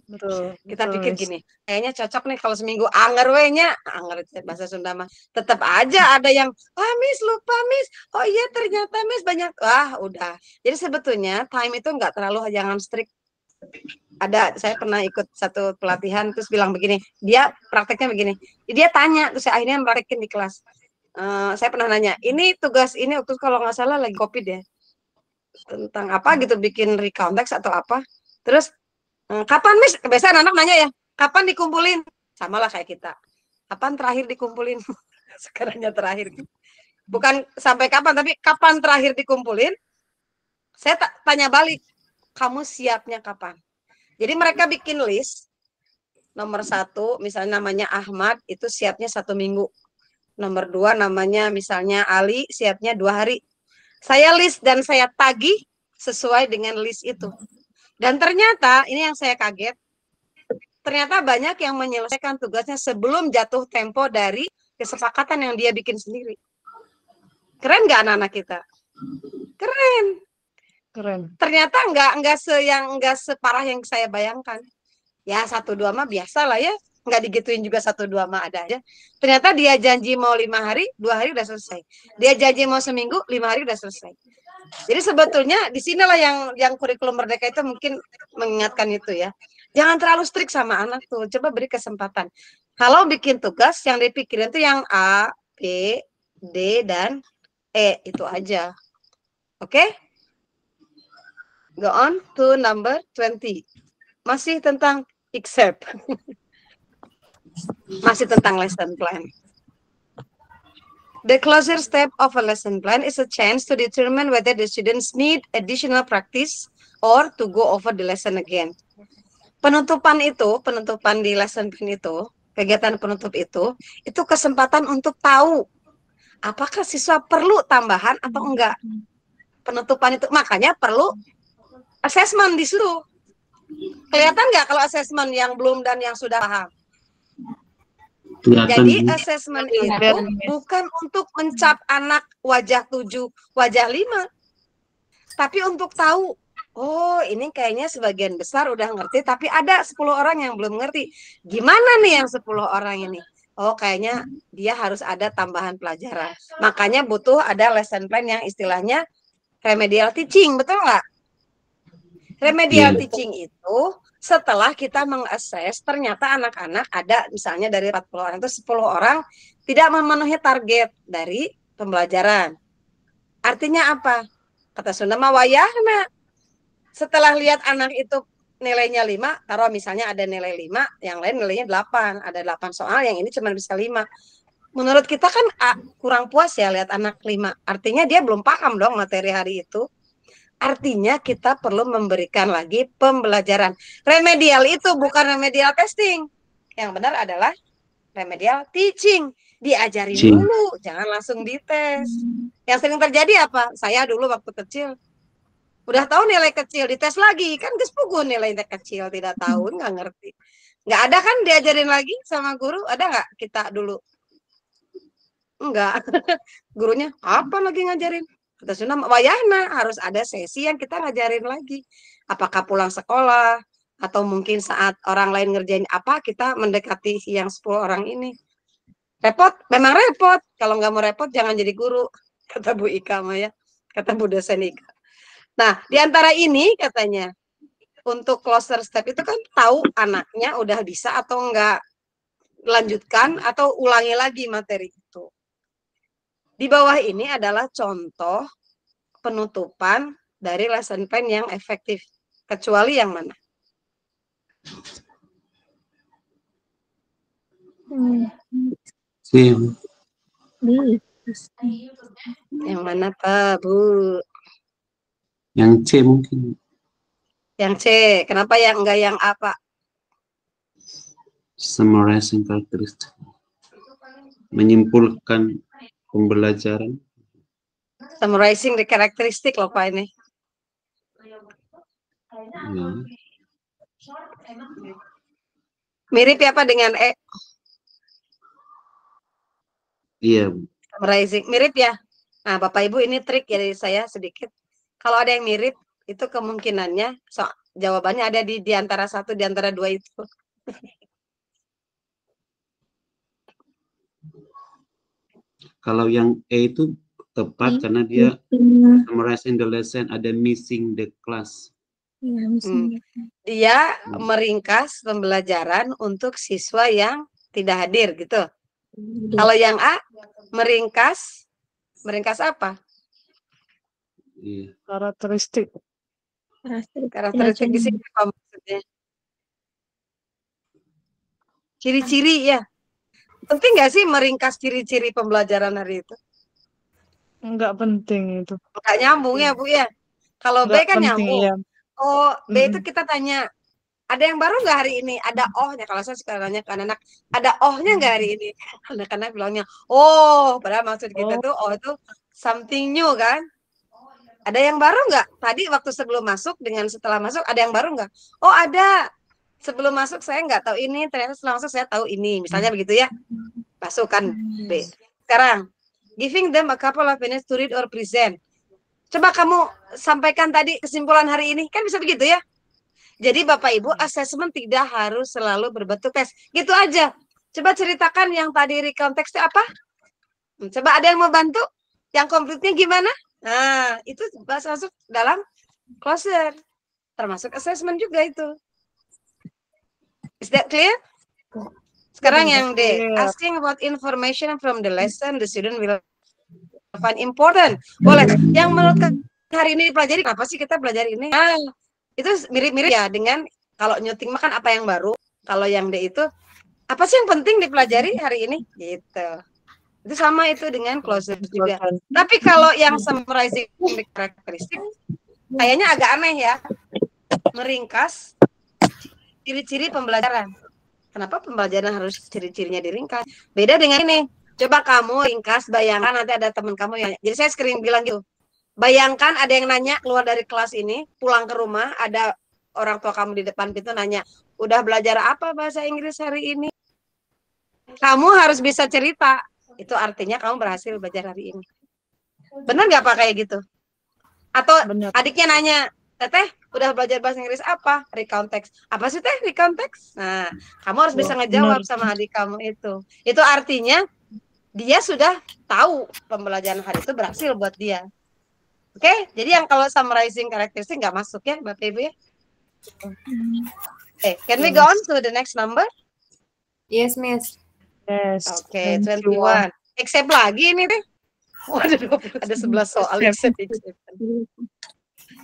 Betul. Kita pikir gini, kayaknya cocok nih kalau seminggu anger we-nya, anger bahasa Sunda mah. Tetap aja ada yang, Miss lupa Miss. Oh iya ternyata Miss banyak. Wah udah. Jadi sebetulnya time itu nggak terlalu jangan strict. Saya pernah ikut satu pelatihan terus bilang begini, dia prakteknya begini. Dia tanya terus saya akhirnya praktekin di kelas. Saya pernah nanya, ini tugas ini waktu kalau nggak salah lagi COVID ya, tentang apa gitu, bikin recount text atau apa. Terus kapan Miss? Biasanya anak nanya ya, kapan dikumpulin? Sama lah kayak kita. Kapan terakhir dikumpulin? Sekarangnya terakhir. Bukan sampai kapan, tapi kapan terakhir dikumpulin? Saya tanya balik, kamu siapnya kapan? Jadi mereka bikin list. Nomor 1, misalnya namanya Ahmad, itu siapnya 1 minggu. Nomor 2 namanya misalnya Ali, siapnya 2 hari. Saya list dan saya tagih sesuai dengan list itu. Dan ternyata, ini yang saya kaget, ternyata banyak yang menyelesaikan tugasnya sebelum jatuh tempo dari kesepakatan yang dia bikin sendiri. Keren nggak anak-anak kita? Keren. Ternyata nggak separah yang saya bayangkan. Ya 1-2 mah biasa lah ya. Nggak digituin juga 1-2 mah ada aja. Ternyata dia janji mau 5 hari, 2 hari udah selesai. Dia janji mau seminggu, 5 hari udah selesai. Jadi sebetulnya di sinilah yang kurikulum Merdeka itu mungkin mengingatkan itu ya. Jangan terlalu strict sama anak tuh. Coba beri kesempatan. Kalau bikin tugas yang dipikirin tuh yang A, B, D, dan E. Itu aja. Oke? Go on to number 20. Masih tentang except. Masih tentang lesson plan. The closer step of a lesson plan is a chance to determine whether the students need additional practice or to go over the lesson again. Penutupan di lesson plan itu, kegiatan penutup itu kesempatan untuk tahu apakah siswa perlu tambahan atau enggak. Penutupan itu, makanya perlu assessment disuruh. Kelihatan nggak kalau assessment yang belum dan yang sudah paham? Jadi assessment itu bukan untuk mencap anak wajah 7, wajah 5. Tapi untuk tahu, oh ini kayaknya sebagian besar udah ngerti, tapi ada 10 orang yang belum ngerti. Gimana nih yang 10 orang ini? Oh kayaknya dia harus ada tambahan pelajaran. Makanya butuh ada lesson plan yang istilahnya remedial teaching, betul nggak? Remedial teaching itu setelah kita mengakses ternyata anak-anak ada misalnya dari 40 orang itu 10 orang tidak memenuhi target dari pembelajaran. Artinya apa? Kata Sunda mah wayahna. Setelah lihat anak itu nilainya 5, taruh misalnya ada nilai 5, yang lain nilainya 8, ada 8 soal, yang ini cuma bisa 5. Menurut kita kan kurang puas ya lihat anak 5. Artinya dia belum paham dong materi hari itu. Artinya kita perlu memberikan lagi pembelajaran. Remedial itu bukan remedial testing. Yang benar adalah remedial teaching. Diajarin dulu, jangan langsung dites. Yang sering terjadi apa? Saya dulu waktu kecil, udah tahu nilai kecil, dites lagi. Kan gespugun nilai kecil, tidak tahu, nggak ngerti. Nggak ada kan diajarin lagi sama guru? Ada nggak kita dulu? Enggak. Gurunya, apa lagi ngajarin? Kata Sunda, wayahna harus ada sesi yang kita ngajarin lagi. Apakah pulang sekolah, atau mungkin saat orang lain ngerjain apa, kita mendekati yang 10 orang ini. Repot, memang repot. Kalau nggak mau repot, jangan jadi guru. Kata Bu Ika Maya, kata Bu dosen Ika. Nah, di antara ini katanya, untuk closer step itu kan tahu anaknya udah bisa atau enggak, lanjutkan atau ulangi lagi materi itu. Di bawah ini adalah contoh penutupan dari lesson plan yang efektif. Kecuali yang mana? Sim. Yang mana Pak, Bu? Yang C mungkin. Yang C. Kenapa yang enggak yang A, Pak? Summarizing karakteristik. Menyimpulkan pembelajaran. Summarizing the karakteristik loh Pak ini. Ya. Mirip ya Pak dengan E? Iya. Summarizing. Mirip ya? Nah Bapak Ibu ini trik ya dari saya sedikit. Kalau ada yang mirip, itu kemungkinannya jawabannya ada di antara satu, di antara dua itu. Kalau yang E itu tepat karena dia summarizing the lesson, ada missing the class. Dia meringkas pembelajaran untuk siswa yang tidak hadir gitu. Kalau yang A meringkas apa? Iya. Karakteristik. Karakteristik di sini apa maksudnya? Ciri-ciri ya. Penting nggak sih meringkas ciri-ciri pembelajaran hari itu? Enggak penting itu. Nggak nyambung ya Bu ya. Kalau B kan nyambung. Ya. Oh, B itu kita tanya, ada yang baru nggak hari ini? Ada oh-nya. Kalau saya suka nanya ke anak-anak, ada oh-nya nggak hari ini? Anak-anak bilangnya, oh, padahal maksud kita tuh oh itu something new kan? Ada yang baru nggak? Tadi waktu sebelum masuk dengan setelah masuk ada yang baru nggak? Oh ada. Sebelum masuk saya nggak tahu ini, ternyata setelah masuk saya tahu ini. Misalnya begitu ya. Masukkan B. Sekarang, giving them a couple of minutes to read or present. Coba kamu sampaikan tadi kesimpulan hari ini. Kan bisa begitu ya. Jadi Bapak Ibu, assessment tidak harus selalu berbentuk tes. Gitu aja. Coba ceritakan yang tadi recount text itu apa? Coba ada yang mau bantu? Yang komplitnya gimana? Nah, itu masuk dalam closer. Termasuk assessment juga itu. Is that clear? Sekarang yang D. Asking about information from the lesson, the student will find important. Boleh. Yang menurut hari ini dipelajari, apa sih kita belajar ini? Ah, itu mirip-mirip ya dengan kalau nyuting makan apa yang baru. Kalau yang D itu, apa sih yang penting dipelajari hari ini? Gitu. Itu sama itu dengan closer juga. Tapi kalau yang summarizing karakteristik, kayaknya agak aneh ya. Meringkas ciri-ciri pembelajaran. Kenapa pembelajaran harus ciri-cirinya diringkas? Beda dengan ini. Coba kamu ringkas, bayangkan nanti ada teman kamu yang... Jadi saya sering bilang gitu. Bayangkan ada yang nanya keluar dari kelas ini, pulang ke rumah, ada orang tua kamu di depan pintu nanya, udah belajar apa bahasa Inggris hari ini? Kamu harus bisa cerita. Itu artinya kamu berhasil belajar hari ini. Benar nggak Pak kayak gitu? Atau adiknya nanya, Teteh, udah belajar bahasa Inggris apa? Recount text. Apa sih Teh recount text? Nah, kamu harus bisa ngejawab sama adik kamu itu. Itu artinya dia sudah tahu pembelajaran hari itu berhasil buat dia. Oke, jadi yang kalau summarizing karakteristik nggak masuk ya, Bapak Ibu ya. Can we go on to the next number? Yes, Miss. Yes. Oke, 21. Except lagi ini deh. Waduh, ada 11 soal except.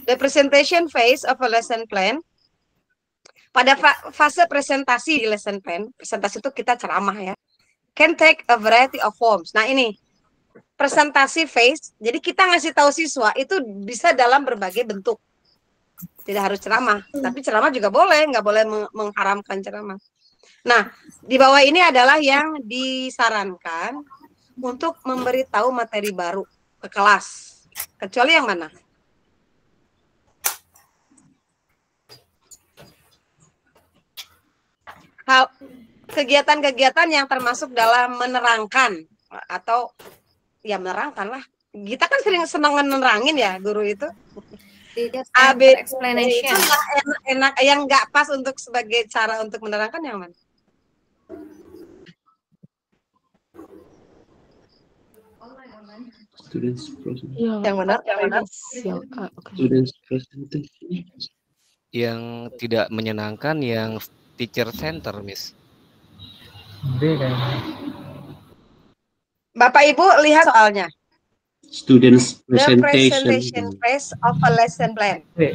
The presentation phase of a lesson plan. Pada fase presentasi di lesson plan, presentasi itu kita ceramah ya. Can take a variety of forms. Nah ini, presentasi phase, jadi kita ngasih tahu siswa itu bisa dalam berbagai bentuk. Tidak harus ceramah, tapi ceramah juga boleh, nggak boleh mengharamkan ceramah. Nah, di bawah ini adalah yang disarankan untuk memberitahu materi baru ke kelas. Kecuali yang mana? Hal kegiatan-kegiatan yang termasuk dalam menerangkan atau ya menerangkan lah. Kita kan sering senang menerangin ya guru itu. AB explanation itu enak yang nggak pas untuk sebagai cara untuk menerangkan yang mana? Students yang benar, yang benar. Students presentation. yang tidak menyenangkan yang teacher center, Miss. B kayaknya. Bapak Ibu lihat soalnya. Students The presentation. presentation phase of a lesson plan. B.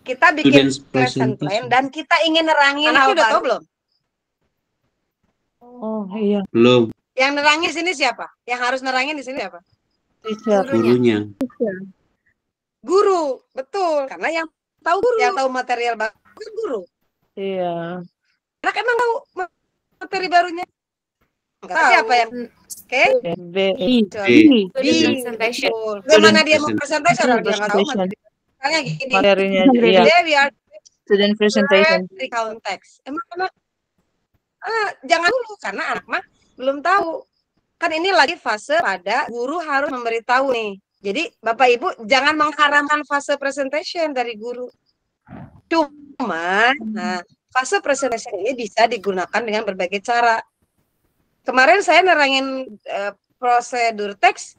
Kita bikin Students lesson plan presentation. dan kita ingin nerangin hal udah tahu belum? Oh iya, Belum. Yang nerangin di sini siapa? Yang harus nerangin di sini siapa? teacher. Gurunya. Guru, betul. Karena yang tahu guru, yang tahu material baru guru. Iya. Anak emang tahu materi barunya? Enggak tahu. Siapa yang oke? B. B. Betul. Bagaimana dia mau presentasi orang dia nggak tahu materi. Misalnya gini. Materinya iya. Today we are Student presentation. recount text. Emang jangan dulu karena anak mah belum tahu. Kan ini lagi fase pada guru harus memberitahu nih. Jadi Bapak Ibu jangan mengharamkan fase presentation dari guru. Cuma fase presentation ini bisa digunakan dengan berbagai cara. Kemarin saya nerangin prosedur teks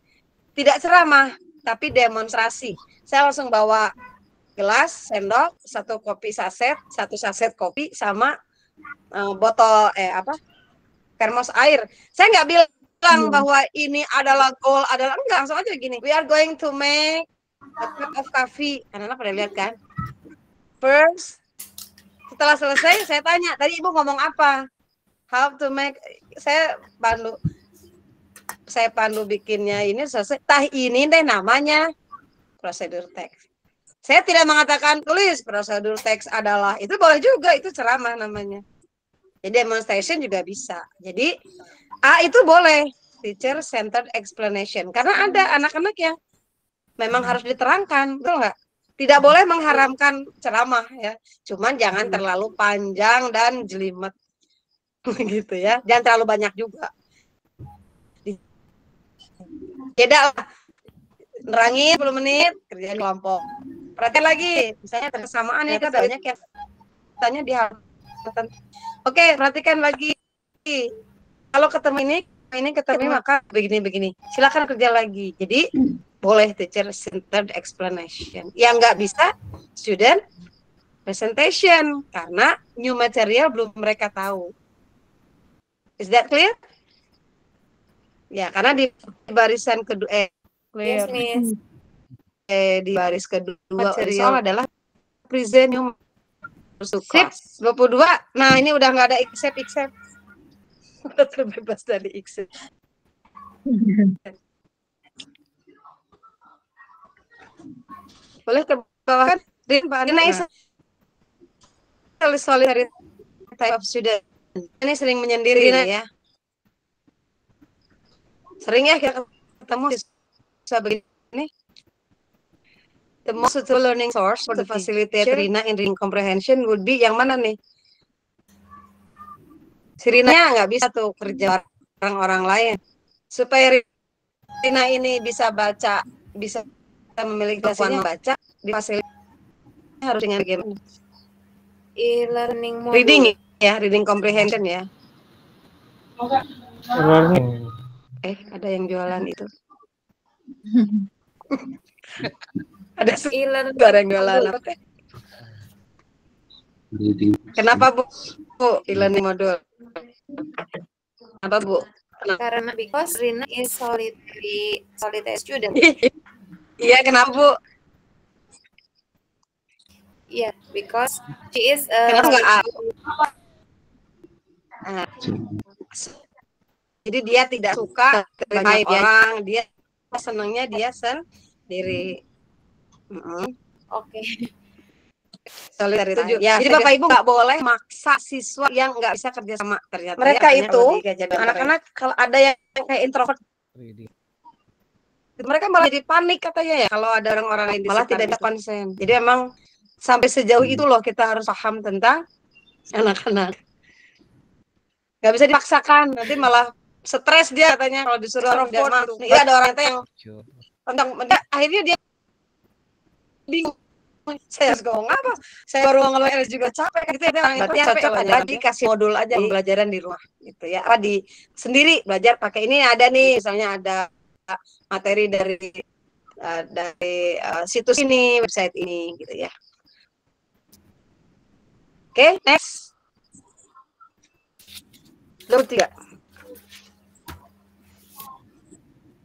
tidak ceramah, tapi demonstrasi. Saya langsung bawa gelas, sendok, satu saset kopi sama botol termos air. Saya nggak bilang bahwa ini adalah goal, enggak, langsung aja gini. We are going to make a cup of coffee. Anak-anak pada lihat kan? First, setelah selesai saya tanya, tadi Ibu ngomong apa? How to make, saya pandu bikinnya ini selesai. Ini deh namanya prosedur teks. Saya tidak mengatakan tulis prosedur teks adalah, itu boleh juga, itu ceramah namanya. Jadi demonstration juga bisa. Jadi itu boleh teacher centered explanation karena ada anak-anak yang memang harus diterangkan, betul nggak? Tidak boleh mengharamkan ceramah ya. Cuman jangan terlalu panjang dan jelimet gitu ya. Jangan terlalu banyak juga. Beda lah. Nerangin 10 menit kerjaan kelompok. Perhatian lagi, misalnya kesamaan ya kan banyak yang tanya di halaman. Oke, perhatikan lagi. Kalau ketemu ini ketemu maka begini. Silakan kerja lagi. Jadi boleh teacher centered explanation. Yang nggak bisa student presentation karena new material belum mereka tahu. Is that clear? Ya, karena di barisan kedua Clear. di baris kedua soal adalah present new class. 22. Nah, ini udah nggak ada except. Udah terbebas dari except. Boleh ke bawah kan? Solidarity type of student. Ini sering menyendiri ya. Sering ya kita ketemu bisa begini. The most suitable learning source for the facilitate Rina in reading comprehension would be yang mana nih? Si Rina nggak bisa tuh kerja orang lain. Supaya Rina ini bisa baca, bisa memiliki kemampuan membaca, di fasilitas harus dengan bagaimana? E-learning modul. Reading ya, reading comprehension ya. Learning. Ada yang jualan itu. Ada E-learning barang jualan apa teh? Kenapa Bu? E-learning modul. Apa Bu? Karena because Rina is solitary student. Iya, kenapa Bu? Yeah, because she is kenapa nggak jadi dia tidak suka banyak orang, dia senangnya dia sendiri. Oke. Solidaritas. Ya, jadi Bapak Ibu nggak boleh maksa siswa yang nggak bisa kerja sama. Ternyata mereka itu anak-anak kalau ada yang kayak introvert, mereka malah jadi panik katanya ya kalau ada orang-orang lain malah tidak bisa konsen. Jadi memang sampai sejauh itu loh kita harus paham tentang anak-anak. Nggak bisa dipaksakan, nanti malah stres dia katanya kalau disuruh orang dia mau. Iya, ada orang yang tentang akhirnya dia bingung. Saya harus ngomong apa? Saya baru ngeluarin juga capek gitu ya. Berarti cocok ada dikasih modul aja pembelajaran di rumah gitu ya. Apa di sendiri belajar pakai ini ada nih, misalnya ada materi dari situs ini, website ini gitu ya. Oke, next. 23.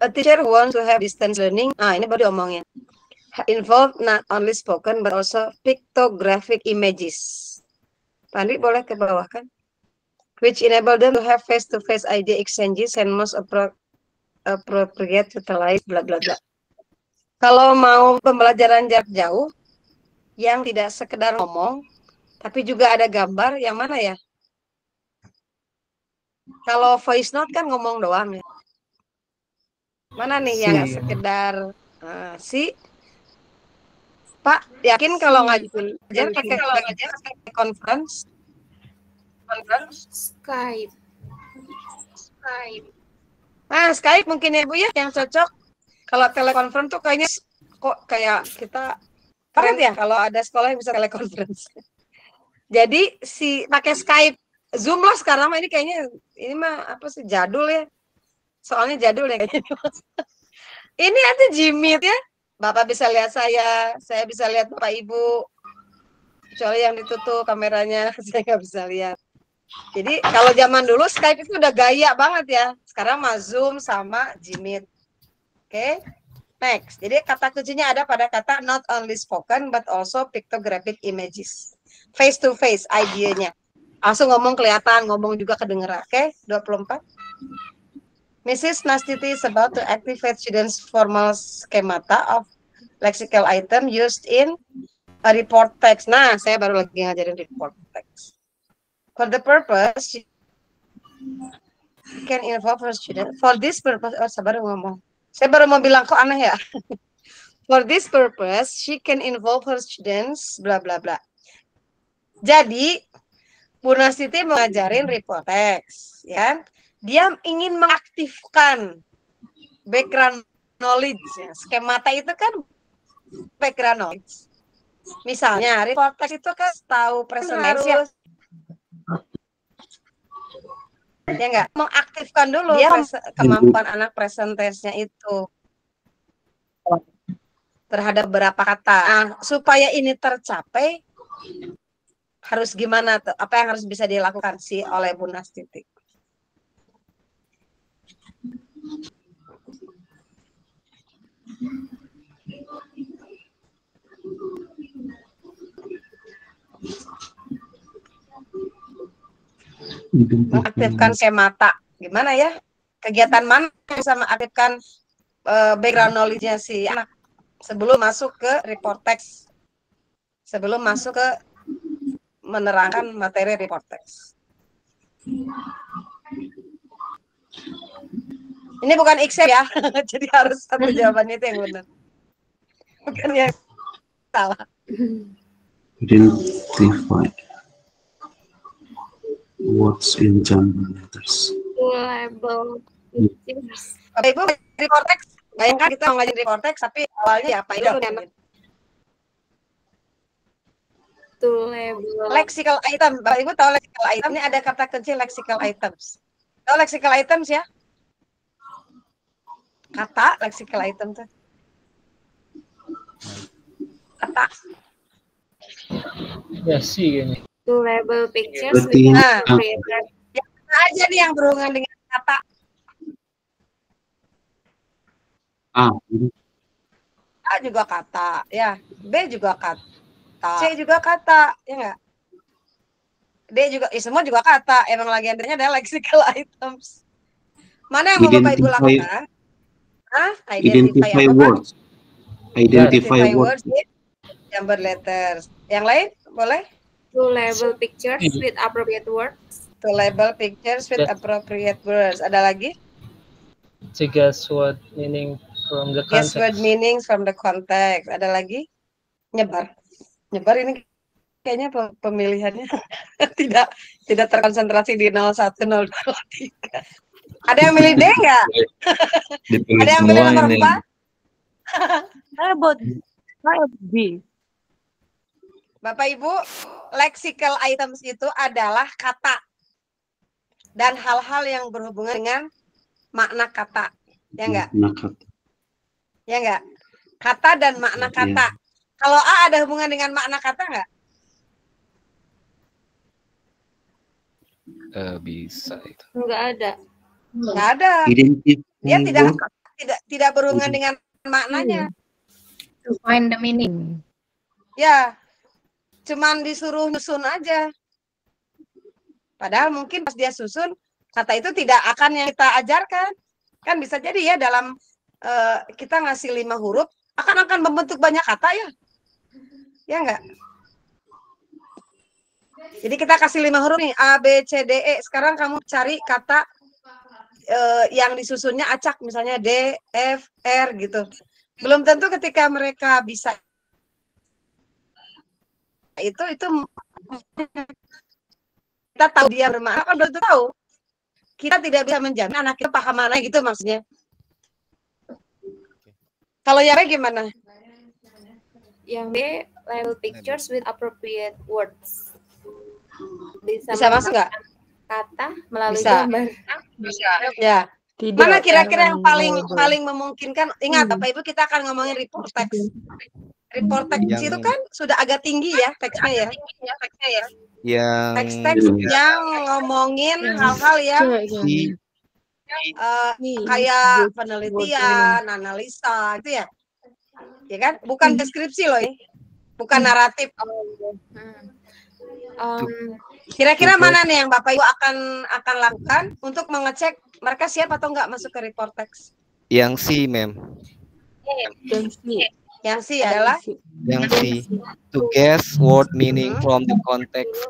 A teacher who wants to have distance learning, ini baru diomongin. Involve not only spoken but also pictographic images. Pandri boleh ke bawah kan? Which enable them to have face-to-face idea exchanges and most appropriate utilize bla bla bla. Kalau mau pembelajaran jarak jauh yang tidak sekedar ngomong tapi juga ada gambar, yang mana ya? Kalau voice note kan ngomong doang ya. Mana nih yang sekedar si Pak, yakin kalau ngajuin aja pakai conference? Skype. Skype mungkin ya Bu ya yang cocok. Kalau telekonferensi tuh kayaknya kok kayak kita keren ya kalau ada sekolah yang bisa telekonferensi. Jadi si pakai Skype, Zoom lah sekarang mah ini kayaknya ini mah apa sih jadul ya. Soalnya jadul ya kayaknya. Ini aja Jimit ya. Bapak bisa lihat saya bisa lihat Bapak Ibu. Kecuali yang ditutup kameranya, saya nggak bisa lihat. Jadi kalau zaman dulu Skype itu udah gaya banget ya. Sekarang mah Zoom sama Jimit. Oke. Next. Jadi kata kuncinya ada pada kata not only spoken but also pictographic images. Face to face idenya. Langsung ngomong kelihatan, ngomong juga kedengeran. Oke, 24. Mrs. Nastiti is about to activate students' formal schemata of lexical item used in a report text. Nah, saya baru lagi ngajarin report text. For the purpose, she can involve her student. For this purpose, saya baru mau bilang kok aneh ya. For this purpose, she can involve her students, bla bla bla. Jadi, Bu Nastiti mau ngajarin report text, ya. Dia ingin mengaktifkan background knowledge. Ya. Skemata itu kan background knowledge. Misalnya, report text itu kan tahu presentasi. Ya enggak? Mengaktifkan dulu kemampuan anak presentasinya itu terhadap beberapa kata. Nah, supaya ini tercapai, harus gimana tuh? Apa yang harus bisa dilakukan sih oleh Bu Nastiti? Mengaktifkan skemata. Gimana ya? Kegiatan mana yang bisa mengaktifkan background knowledge-nya si anak sebelum masuk ke report text? Sebelum masuk ke menerangkan materi report text. Ini bukan Excel ya, jadi harus satu jawabannya itu yang benar. Bukan yang salah. Identify words in jumbo letters. Label pictures. Bapak Ibu, report text. Bayangkan kita mau ngajarin report text, tapi awalnya apa dulu nih? To label. Lexical item. Bapak Ibu tahu lexical item? Ini ada kata kunci lexical items. Tahu lexical items ya? Kata lexical item tuh. Kata. Ya sih gini. To label pictures Berarti with yang aja nih yang berhubungan dengan kata. A juga kata, ya. B juga kata. C juga kata, ya enggak? D juga, semua juga kata. Emang lagi adanya adalah lexical items. Mana yang mau Bapak Ibu lakukan? Identify words. Identify words. Number letters. Yang lain boleh? To label pictures with appropriate words. To label pictures with appropriate words. Ada lagi? To guess what meaning from the context. Guess what meanings from the context. Ada lagi? Nyebar. Nyebar ini kayaknya pemilihannya tidak terkonsentrasi di 01, 02, 03. Ada yang milih D nggak? Ada yang milih nomor 4? Saya B. Bapak Ibu, lexical items itu adalah kata dan hal-hal yang berhubungan dengan makna kata, ya enggak? Ya enggak? Kata dan makna kata. Kalau A ada hubungan dengan makna kata enggak? bisa itu. Enggak ada. Nggak ada. Dia tidak berhubungan dengan maknanya. To find the meaning. Ya, cuman disuruh nyusun aja. Padahal mungkin pas dia susun, kata itu tidak akan yang kita ajarkan. Kan bisa jadi ya dalam kita ngasih 5 huruf, akan membentuk banyak kata ya. Ya enggak? Jadi kita kasih 5 huruf nih, A, B, C, D, E. Sekarang kamu cari kata yang disusunnya acak, misalnya D, F, R gitu. Belum tentu ketika mereka bisa itu kita tahu dia bermakna, kan belum tahu. Kita tidak bisa menjamin anak kita paham mana gitu maksudnya. Kalau yang B gimana? Yang B, label pictures with appropriate words. Bisa masuk nggak? Kata melalui Bisa. gambar. Bisa. Ya. Tidak, Mana kira-kira yang karena paling memungkinkan? Ingat, Bapak Ibu, kita akan ngomongin report text. Report text itu kan sudah agak tinggi ya teksnya ya. Yang Teks yang ngomongin hal-hal yang kayak penelitian, analisa gitu ya. Ya kan? Bukan deskripsi loh ini. Bukan naratif. Kira-kira mana nih yang Bapak Ibu akan lakukan untuk mengecek mereka siap atau enggak masuk ke report text? Yang C, Ma'am. Yang C adalah yang C, to guess word meaning from the context.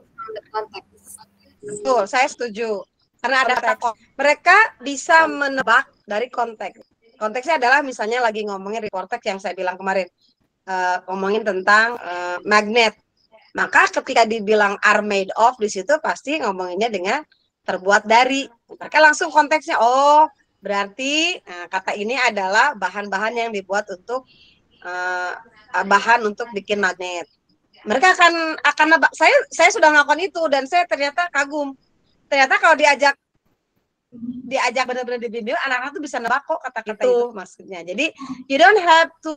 Betul, saya setuju. Karena ada teks. Mereka bisa menebak dari konteks. Konteksnya adalah misalnya lagi ngomongin report text yang saya bilang kemarin. Ngomongin tentang magnet. Maka ketika dibilang are made of, di situ pasti ngomonginnya dengan terbuat dari. Mereka langsung konteksnya, oh berarti kata ini adalah bahan-bahan yang dibuat untuk bahan untuk bikin magnet. Mereka akan nebak. Saya sudah melakukan itu dan saya ternyata kagum. Ternyata kalau diajak benar-benar dibimbing, anak-anak tuh bisa nebak kok kata-kata itu maksudnya. Jadi you don't have to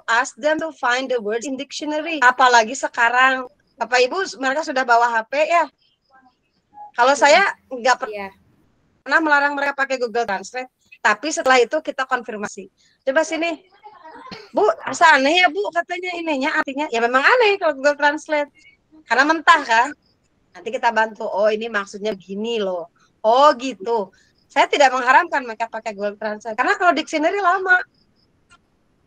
ask them to find the words in dictionary. Apalagi sekarang, Bapak Ibu, mereka sudah bawa HP ya. Kalau saya nggak pernah melarang mereka pakai Google Translate, tapi setelah itu kita konfirmasi. Coba sini, Bu, asa aneh ya Bu, katanya ininya artinya. Ya memang aneh kalau Google Translate, karena mentah kan. Nanti kita bantu, oh ini maksudnya begini loh. Oh gitu. Saya tidak mengharamkan mereka pakai Google Translate, karena kalau dictionary lama.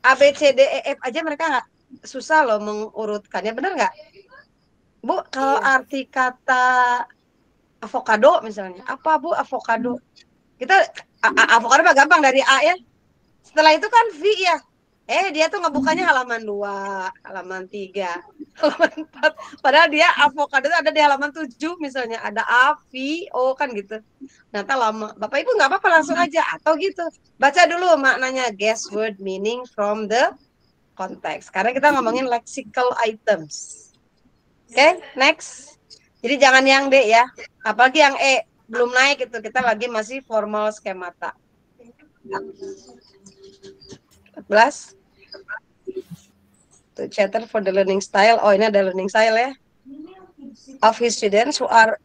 A, B, C, D, E, F aja mereka nggak susah loh mengurutkannya, benar nggak? Bu, kalau arti kata avocado misalnya, apa Bu avocado? Kita avocado mah gampang dari A ya. Setelah itu kan V ya. Dia tuh ngebukanya halaman 2, halaman 3, halaman 4. Padahal dia avocado itu ada di halaman 7 misalnya. Ada A, V, O kan gitu. Ternyata lama. Bapak Ibu nggak apa-apa langsung aja. Atau gitu. Baca dulu maknanya guess word meaning from the context. Karena kita ngomongin lexical items. Oke, next. Jadi jangan yang D ya. Apalagi yang E. Belum naik itu. Kita lagi masih formal skemata. 14. To chatter for the learning style. Oh, ini ada learning style ya. Of his students who are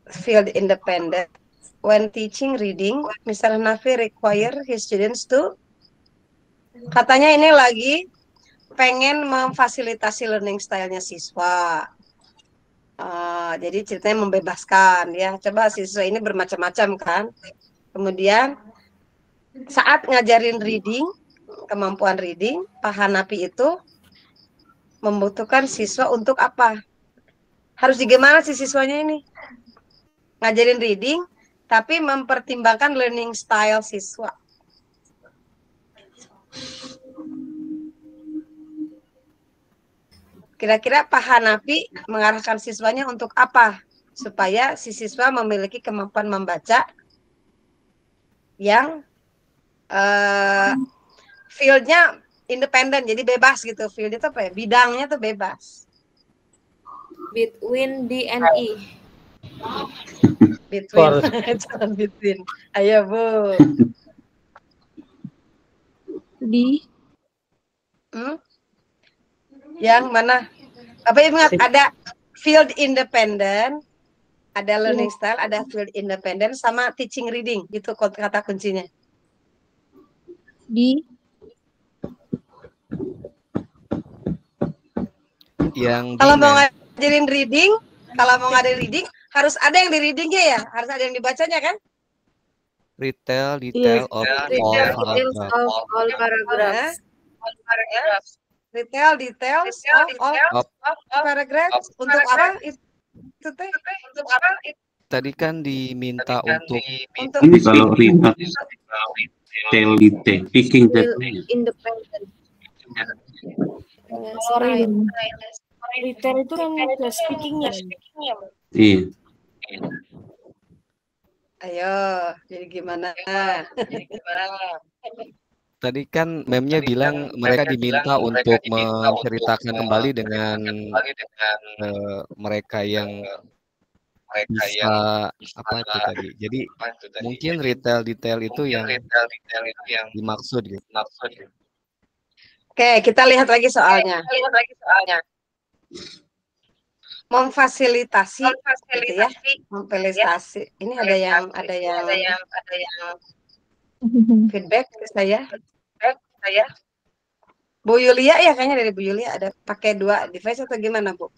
field independent. When teaching reading, Mr. Hanafi require his students to. Katanya ini lagi pengen memfasilitasi learning style-nya siswa. Jadi ceritanya membebaskan ya. Coba siswa ini bermacam-macam kan. Kemudian saat ngajarin reading, kemampuan reading, Pak Hanafi itu membutuhkan siswa untuk apa? Harus gimana sih siswanya ini? Ngajarin reading, tapi mempertimbangkan learning style siswa. Kira-kira Pak Hanafi mengarahkan siswanya untuk apa? Supaya si siswa memiliki kemampuan membaca yang field-nya independen, jadi bebas gitu. Field itu apa ya? Bidangnya tuh bebas. Between D and E. Between. Ayo Bu. D. Yang mana? Apa ingat ada field independent, ada learning style, ada field independent, sama teaching reading, gitu kata kuncinya. Kalau mau ngajarin reading, harus ada yang di readingnya ya, harus ada yang dibacanya kan? Retail detail of all paragraphs. Retail details of all paragraphs. Untuk apa itu teh? Untuk apa? Tadi kan diminta untuk ini kalau retail detail, picking that independent. Retail itu kan speakingnya. Iya. Ayo, jadi gimana? Tadi kan memnya bilang mereka diminta untuk menceritakan kembali dengan mereka yang bisa apa itu tadi. Jadi mungkin retail detail itu yang dimaksud gitu. Oke, kita lihat lagi soalnya. Memfasilitasi, gitu ya. Memfasilitasi. Ini ada yang feedback ke saya. Bu Yulia ya, kayaknya dari Bu Yulia ada pakai 2 device atau gimana, Bu?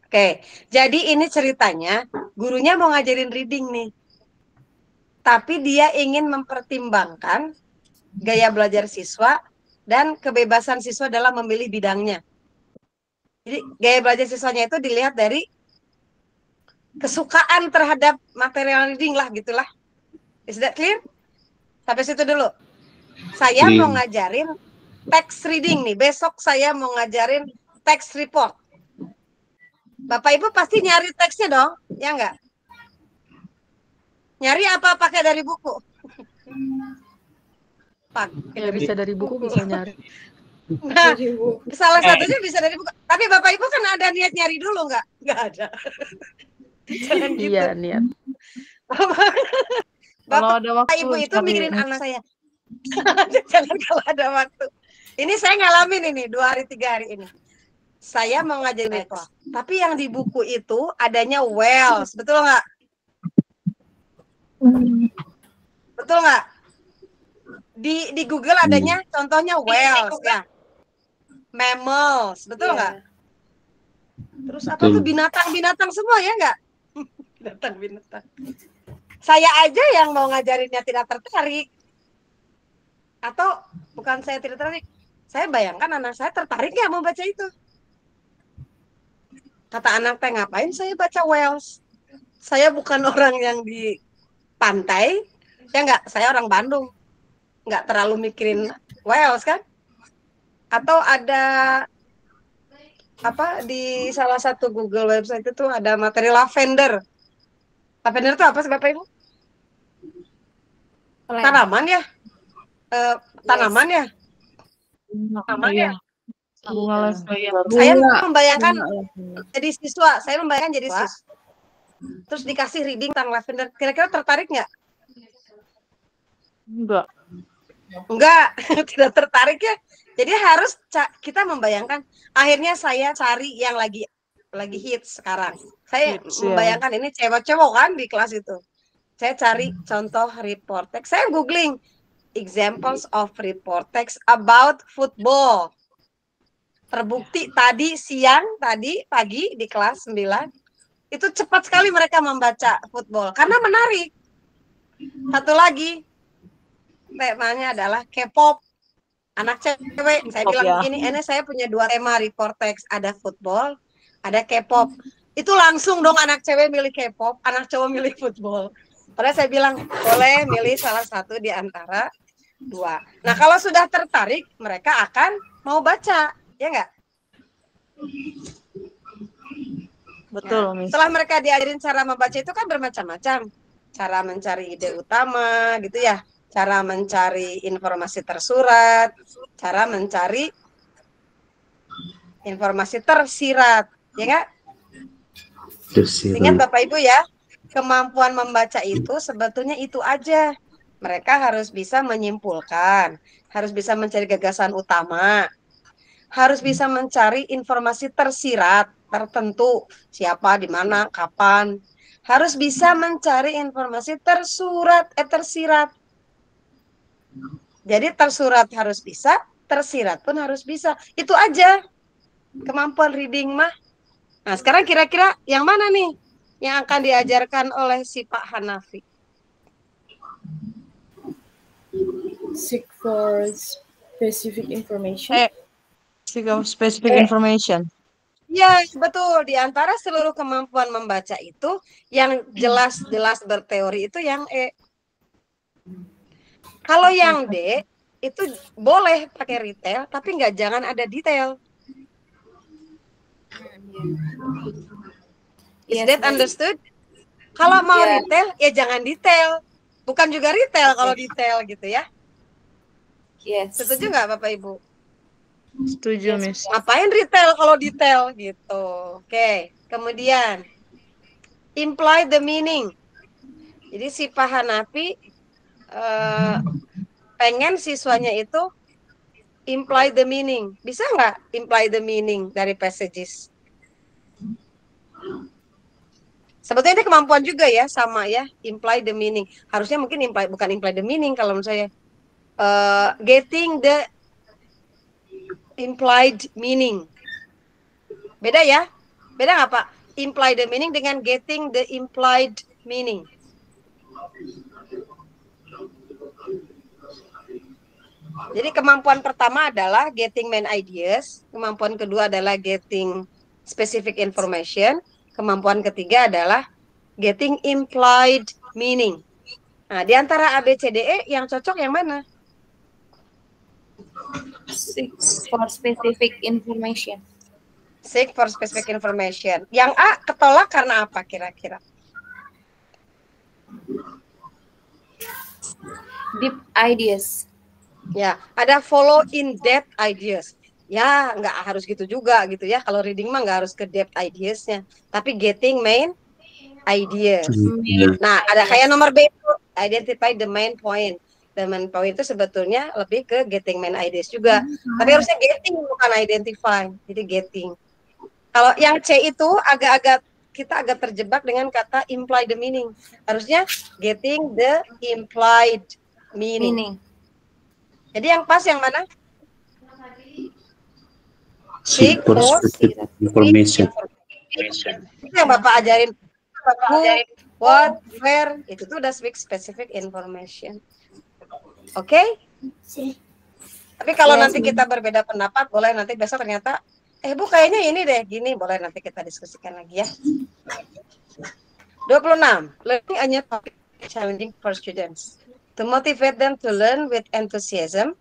Oke, jadi ini ceritanya gurunya mau ngajarin reading nih. Tapi dia ingin mempertimbangkan gaya belajar siswa dan kebebasan siswa dalam memilih bidangnya. Jadi gaya belajar siswanya itu dilihat dari kesukaan terhadap material reading lah, gitulah. Is that clear? Sampai situ dulu. Saya mau ngajarin text reading nih. Besok saya mau ngajarin text report. Bapak Ibu pasti nyari teksnya dong, ya enggak? Nyari apa pakai dari buku? Ya, bisa dari buku, bisa nyari. Nah, salah satunya bisa dari buku. Tapi Bapak Ibu kan ada niat nyari dulu nggak? Nggak ada. Jangan gitu. Iya, niat. Bapak Ibu itu mikirin anak saya. Jangan kalau ada waktu. Ini saya ngalamin ini 2 hari 3 hari ini. Saya mau ngajarin text, tapi yang di buku itu adanya Wells, betul nggak? Betul nggak? Di Google adanya contohnya Wells ya, mammals, betul nggak? Terus apa tuh binatang-binatang semua ya nggak? Binatang-binatang. Saya aja yang mau ngajarinnya tidak tertarik, atau bukan saya tidak tertarik. Saya bayangkan anak saya tertarik nggak mau baca itu. Kata anak teh, ngapain saya baca Wells? Saya bukan orang yang di pantai, ya enggak, saya orang Bandung. Enggak terlalu mikirin Wells kan? Atau ada apa di salah satu Google website itu ada materi lavender. Lavender itu apa sih Bapak Ibu? Tanaman ya? Tanaman ya? Tanaman ya? Saya membayangkan jadi siswa, terus dikasih reading tentang lavender, kira-kira tertarik nggak? Enggak, tidak tertarik ya. Jadi harus kita membayangkan. Akhirnya saya cari yang lagi hits sekarang. Saya membayangkan ini cewek-cewek kan di kelas itu. Saya cari contoh report text. Saya googling examples of report text about football. Terbukti tadi pagi di kelas 9 itu cepat sekali mereka membaca football karena menarik. Satu lagi temanya adalah K-pop, anak cewek. Saya bilang begini, ini saya punya 2 tema report text, ada football, ada K-pop. Itu langsung dong anak cewek milih K-pop, anak cowok milih football. Padahal saya bilang boleh milih salah satu di antara 2. Nah kalau sudah tertarik mereka akan mau baca. Ya enggak? Betul, Miss. Setelah mereka diajarin cara membaca itu kan bermacam-macam. Cara mencari ide utama gitu ya. Cara mencari informasi tersurat, cara mencari informasi tersirat, ya enggak? Ingat Bapak Ibu ya, kemampuan membaca itu sebetulnya itu aja. Mereka harus bisa menyimpulkan, harus bisa mencari gagasan utama, harus bisa mencari informasi tersirat tertentu, siapa, di mana, kapan, harus bisa mencari informasi tersirat. Jadi tersurat harus bisa, tersirat pun harus bisa. Itu aja kemampuan reading mah. Nah, sekarang kira-kira yang mana nih yang akan diajarkan oleh si Pak Hanafi? Seek for specific information. Seek for specific information. Ya, betul. Di antara seluruh kemampuan membaca itu, yang jelas-jelas berteori itu yang E. Kalau yang D, itu boleh pakai retail, tapi jangan ada detail. Is that understood? Kalau mau retail, ya jangan detail. Bukan juga retail kalau detail gitu ya. Yes. Setuju nggak Bapak Ibu? Setuju, Miss. Ngapain retail kalau detail gitu. Oke, kemudian imply the meaning. Jadi si Pak Hanafi pengen siswanya itu imply the meaning. Bisa nggak imply the meaning dari passages? Sebetulnya ini kemampuan juga ya, sama ya, imply the meaning. Harusnya mungkin bukan imply the meaning kalau menurut saya. Getting the implied meaning. Beda ya? Beda nggak Pak? Imply the meaning dengan getting the implied meaning. Jadi kemampuan pertama adalah getting main ideas. Kemampuan kedua adalah getting specific information. Kemampuan ketiga adalah getting implied meaning. Nah, di antara A, B, C, D, E yang cocok yang mana? Seek for specific information. Seek for specific information. Yang A ketolak karena apa kira-kira? Deep ideas. Ya, ada follow in depth ideas. Ya, nggak harus gitu juga gitu ya. Kalau reading mah nggak harus ke depth ideasnya, tapi getting main ideas. Nah, ada kayak nomor B itu identify the main point. The main point itu sebetulnya lebih ke getting main ideas juga. Tapi harusnya getting bukan identify. Jadi getting. Kalau yang C itu kita agak terjebak dengan kata imply the meaning. Harusnya getting the implied meaning. Jadi yang pas yang mana? Seek for specific information. Itu yang Bapak ajarin. Who, what, where, itu tuh udah speak specific information. Oke? Tapi kalau nanti kita berbeda pendapat, boleh nanti besok ternyata, Bu kayaknya ini deh, gini, boleh nanti kita diskusikan lagi ya. 26. Learning a new topic challenging for students. To motivate them to learn with enthusiasm,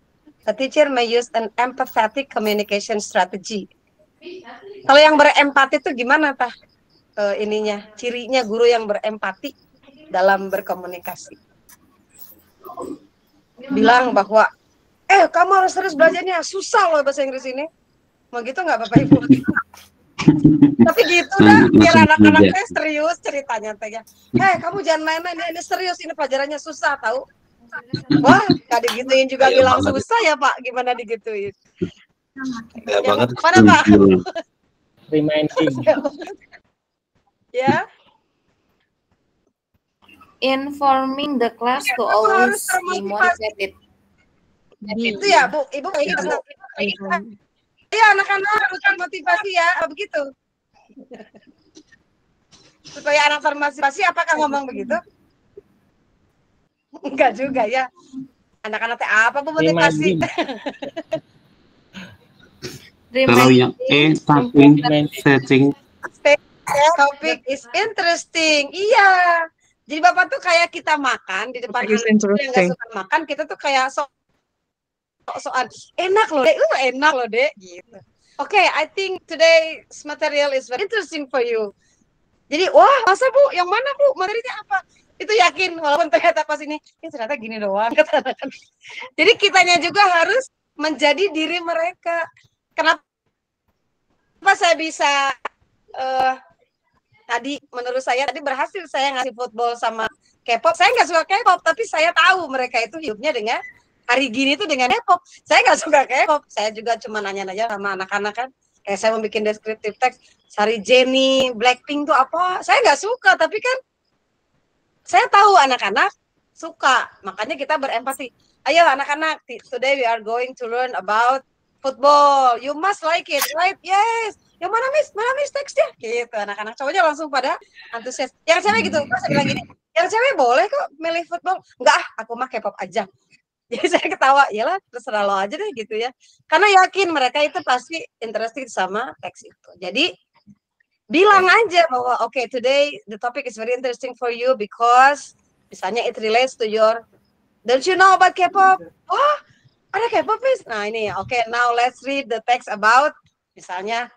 a teacher may use an empathetic communication strategy. Kalau yang berempati itu gimana, Tah? Ininya, cirinya guru yang berempati dalam berkomunikasi. Bilang bahwa kamu harus terus belajarnya, susah loh bahasa Inggris ini. Mau gitu nggak Bapak Ibu? Tapi gitu dah, biar anak-anaknya serius ceritanya tanya. Kamu jangan main-main, ini serius, ini pelajarannya susah tahu. Wah, nggak digituin juga bilang susah ya Pak, gimana digituin? Ya banget. Mana Pak? Reminding. Ya. Informing the class to always be motivated. Itu ya Bu, Ibu kayak gitu. Iya anak-anak harus termotivasi ya, begitu. Supaya anak termotivasi, apakah ngomong begitu? Enggak juga ya. Anak-anak apa Bu motivasi? Kalau yang E, setting. Topik is interesting. Iya. Jadi Bapak tuh kayak kita makan di depan anak yang nggak suka makan, kita tuh kayak soal enak loh dek, enak loh dek gitu. Oke, I think today's material is very interesting for you. Jadi wah masa Bu, yang mana Bu, materinya apa? Itu yakin walaupun ternyata pas ini ternyata gini doang. Jadi kitanya juga harus menjadi diri mereka. Kenapa saya bisa tadi menurut saya tadi berhasil saya ngasih football sama K-pop. Saya nggak suka K-pop, tapi saya tahu mereka itu hidupnya dengan hari gini tuh dengan K-pop. Saya nggak suka K-pop. Saya juga cuma nanya-nanya sama anak-anak kan. Kayak saya mau bikin descriptive text, cari Jennie, Blackpink tuh apa? Saya nggak suka, tapi kan saya tahu anak-anak suka, makanya kita berempati. Ayo anak-anak, today we are going to learn about football. You must like it, right? Yes. Yang mana miss teksnya? Gitu, anak-anak cowoknya langsung pada antusias. Yang cewek gitu, saya bilang gini, yang cewek boleh kok milih football. Enggak, aku mah K-pop aja. Jadi saya ketawa, yalah terserah lo aja deh gitu ya. Karena yakin mereka itu pasti interested sama teks itu. Jadi bilang aja bahwa okay, today the topic is very interesting for you because misalnya it relates to your, don't you know about K-pop? Oh, ada K-pop is. Nah ini, okay, now let's read the text about misalnya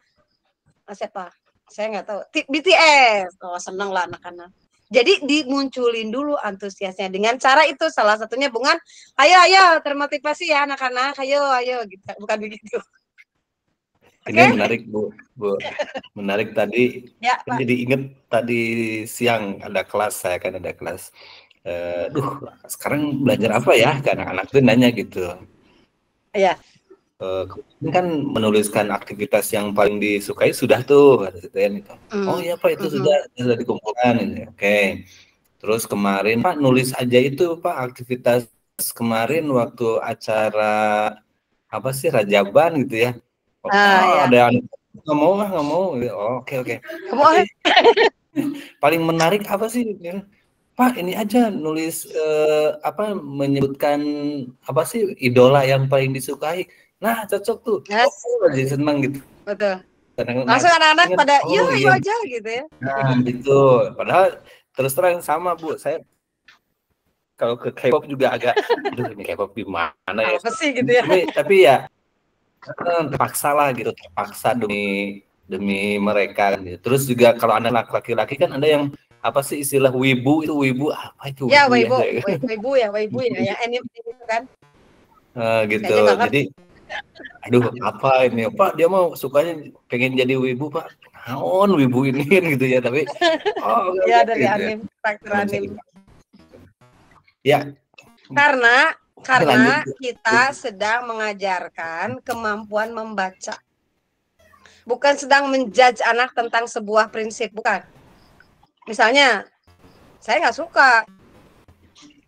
siapa? Saya nggak tahu. BTS. Oh seneng lah anak-anak. Jadi dimunculin dulu antusiasnya dengan cara itu, salah satunya bukan ayo termotivasi ya anak-anak, ayo gitu, bukan begitu. Ini menarik Bu, menarik tadi. Ya, jadi inget tadi siang ada kelas, saya kan ada kelas. Sekarang belajar apa ya? Ke anak-anak tuh nanya gitu. Iya. Ini kan menuliskan aktivitas yang paling disukai sudah tuh, kata Sitian itu. Oh iya Pak, itu sudah dikumpulkan ini. Oke. Terus kemarin Pak nulis aja itu Pak aktivitas kemarin waktu acara apa sih Rajaban gitu ya. Ya. Ada yang nggak mau. Oh, oke. Paling menarik apa sih? Pak ini aja nulis menyebutkan apa sih idola yang paling disukai. Nah cocok tuh. Yes. Jadi senang gitu. Betul. Langsung anak-anak pada yuk aja gitu ya. Nah gitu. Padahal terus terang sama Bu, saya kalau ke K-pop juga agak, aduh ini K-pop di mana ya? Apa sih gitu ya? Tapi ya terpaksa lah gitu, terpaksa demi mereka. Gitu. Terus juga kalau anak laki-laki kan ada yang apa sih istilah wibu apa itu? Ya wibu ya anime itu kan. Gitu. Jadi aduh apa ini Pak, dia mau sukanya pengen jadi wibu Pak, naon wibu ini gitu ya, tapi ya dari gitu anime ya. Karakter anime ya karena kita sedang mengajarkan kemampuan membaca, bukan sedang menjudge anak tentang sebuah prinsip, bukan. Misalnya saya nggak suka,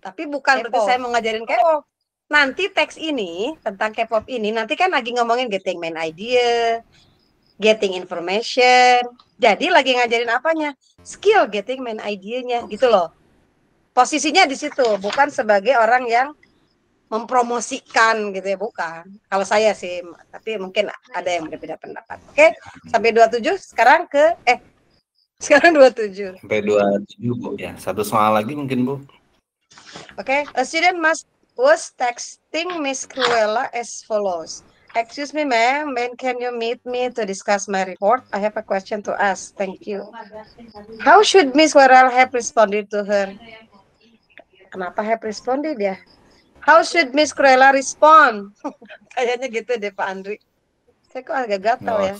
tapi bukan berarti saya mau ngajarin K-pop. Nanti teks ini tentang K-pop ini nanti kan lagi ngomongin getting main idea, getting information. Jadi lagi ngajarin apanya? Skill getting main idea-nya gitu loh. Posisinya di situ, bukan sebagai orang yang mempromosikan gitu ya, bukan. Kalau saya sih, tapi mungkin ada yang berbeda pendapat. Oke, sampai 27 sekarang sekarang 27. Sampai 27 Bu ya. Satu soal lagi mungkin Bu. Oke, a student was texting Miss Cruella as follows. Excuse me, ma'am, when can you meet me to discuss my report? I have a question to ask. Thank you. How should Miss Cruella have responded to her? Kenapa have responded ya? How should Miss Cruella respond? Kayaknya gitu deh Pak Andri. Saya kok agak gatal ya.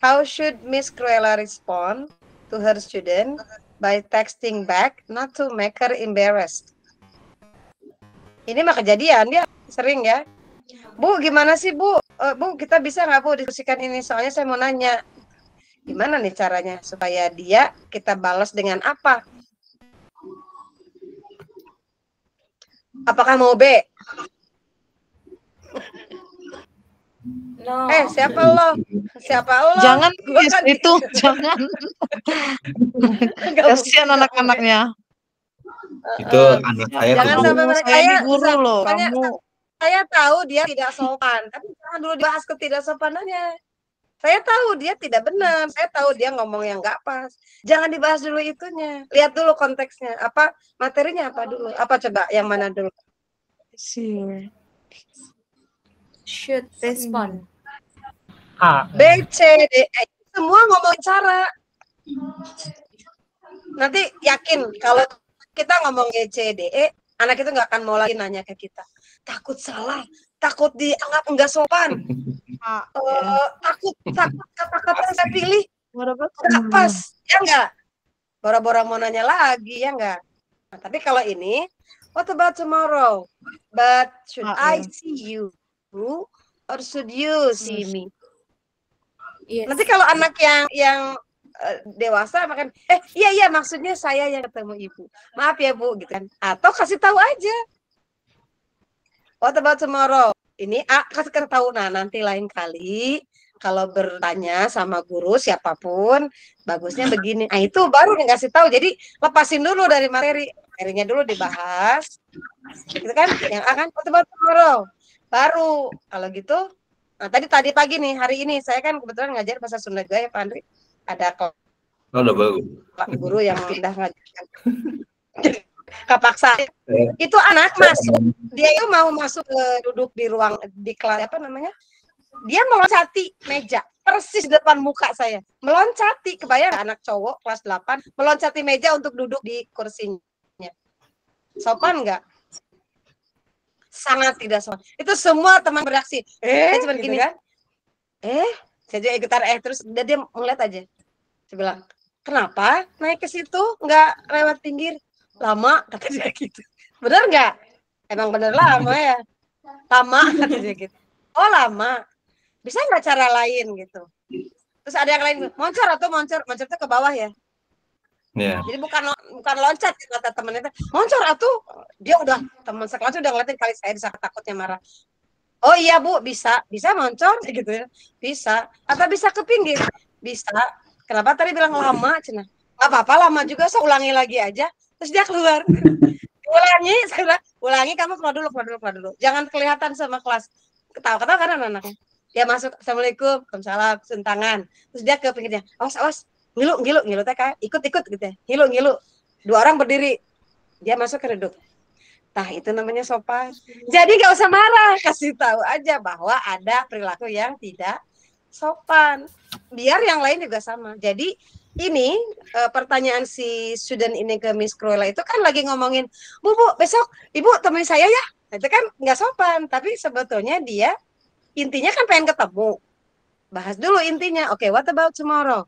How should Miss Cruella respond to her student by texting back not to make her embarrassed? Ini mah kejadian, dia sering ya. Bu, gimana sih Bu? Bu, kita bisa nggak Bu diskusikan ini? Soalnya saya mau nanya. Gimana nih caranya supaya kita balas dengan apa? Apakah mau B? No. Siapa lo? Jangan kan itu, jangan. Kasihan anak-anaknya. Itu anak saya. Jangan sampai mereka saya guru loh. Saya tahu dia tidak sopan, tapi jangan dulu dibahas ketidaksopanannya. Saya tahu dia tidak benar, saya tahu dia ngomong yang nggak pas. Jangan dibahas dulu itunya. Lihat dulu konteksnya, apa materinya apa dulu. Apa coba yang mana dulu? Should respond. B, C, D, E. Semua ngomong cara. Nanti yakin kalau kita ngomong E, C, D, E, anak itu nggak akan mau lagi nanya ke kita. Takut salah, takut dianggap nggak sopan. Takut kata-kata yang saya pilih nggak pas, ya nggak? Bora-bora mau nanya lagi, ya nggak? Nah, tapi kalau ini, what about tomorrow? But should I see you or should you see me? Yes. Nanti kalau anak yang dewasa makan iya maksudnya saya yang ketemu ibu, maaf ya bu gitu kan, atau kasih tahu aja what about tomorrow ini kasih tahu. Nah nanti lain kali kalau bertanya sama guru siapapun bagusnya begini. Nah itu baru dikasih tahu. Jadi lepasin dulu dari materinya dulu dibahas gitu kan, yang akan what about tomorrow baru kalau gitu. Nah tadi pagi nih, hari ini saya kan kebetulan ngajar bahasa Sunda juga ya Pak Andri, ada guru yang pindah ngajar kapaksa. Itu anak masuk, dia itu mau masuk duduk di ruang di kelas apa namanya, dia meloncati meja persis di depan muka saya, meloncati, kebayang anak cowok kelas 8 meloncati meja untuk duduk di kursinya, sopan nggak? Sangat tidak sopan. Itu semua teman bereaksi cuma gitu gini kan, saya juga ikutan terus dia ngeliat aja. Saya bilang, kenapa naik ke situ nggak lewat pinggir, lama kata dia gitu. Bener nggak? Emang bener lama ya, lama kata dia gitu. Oh lama, bisa nggak cara lain gitu. Terus ada yang lain, moncor itu ke bawah ya. Yeah. Jadi bukan loncat kata temennya, moncor atuh. Dia udah teman sekelas udah ngeliatin kali saya bisa takutnya marah. Oh iya bu, bisa moncor gitu ya, bisa. Atau bisa ke pinggir, bisa. Kenapa tadi bilang lama cina? Nggak apa-apa lama juga, saya ulangi lagi aja. Terus dia keluar. Ulangi kamu keluar dulu. Jangan kelihatan sama kelas. Ketawa-ketawa kan anak-anaknya. Dia masuk, assalamualaikum, waalaikumsalam, tangan. Terus dia ke pinggirnya, awas. Ngilu teh kayak ikut gitu ya. Ngilu. 2 orang berdiri. Dia masuk ke duduk. Nah, itu namanya sopan. Jadi nggak usah marah, kasih tahu aja bahwa ada perilaku yang tidak sopan. Biar yang lain juga sama. Jadi ini pertanyaan si student ini ke Miss Cruella itu kan lagi ngomongin, Bu, besok Ibu temui saya ya. Itu kan nggak sopan, tapi sebetulnya dia intinya kan pengen ketemu. Bahas dulu intinya. Oke, what about tomorrow?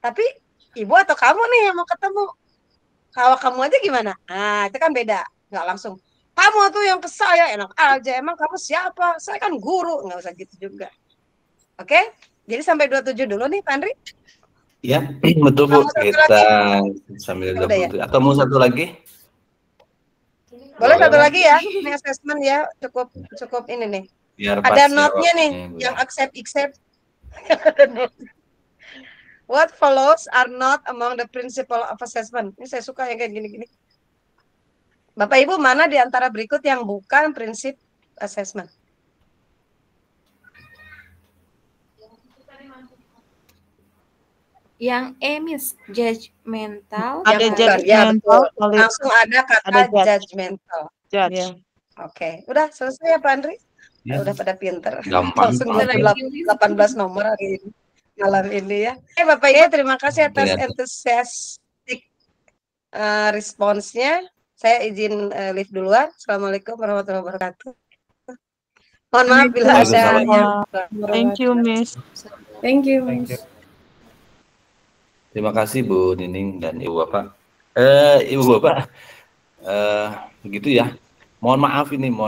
Tapi ibu atau kamu nih yang mau ketemu. Kalau kamu aja gimana? Nah, itu kan beda. Nggak langsung, kamu tuh yang ke saya, enak aja. Emang kamu siapa? Saya kan guru. Nggak usah gitu juga. Oke? Jadi sampai 27 dulu nih, Pak Andri? Ya, betul Bu. Kita sambil 27. Atau mau satu lagi? Boleh satu lagi ya. Ini assessment ya. Cukup ini nih. Ada note-nya nih. Yang accept. What follows are not among the principle of assessment. Ini saya suka yang kayak gini-gini. Bapak Ibu, mana di antara berikut yang bukan prinsip assessment? Yang Miss, judgmental. Ada judgmental. Ya, langsung ada kata judgmental. Judge. Oke, udah selesai ya Pak Andri? Ya. Udah pada pinter. Gampang. Langsung 18 nomor hari ini. Malam ini ya. Bapak Ibu, terima kasih atas enthusiastic responsnya. Saya izin live duluan. Assalamualaikum warahmatullahi wabarakatuh. Mohon maaf bila ada. Thank you, Miss. Thank you, Miss. Terima kasih Bu Nining dan Ibu Bapak. Ibu Bapak, begitu ya. Mohon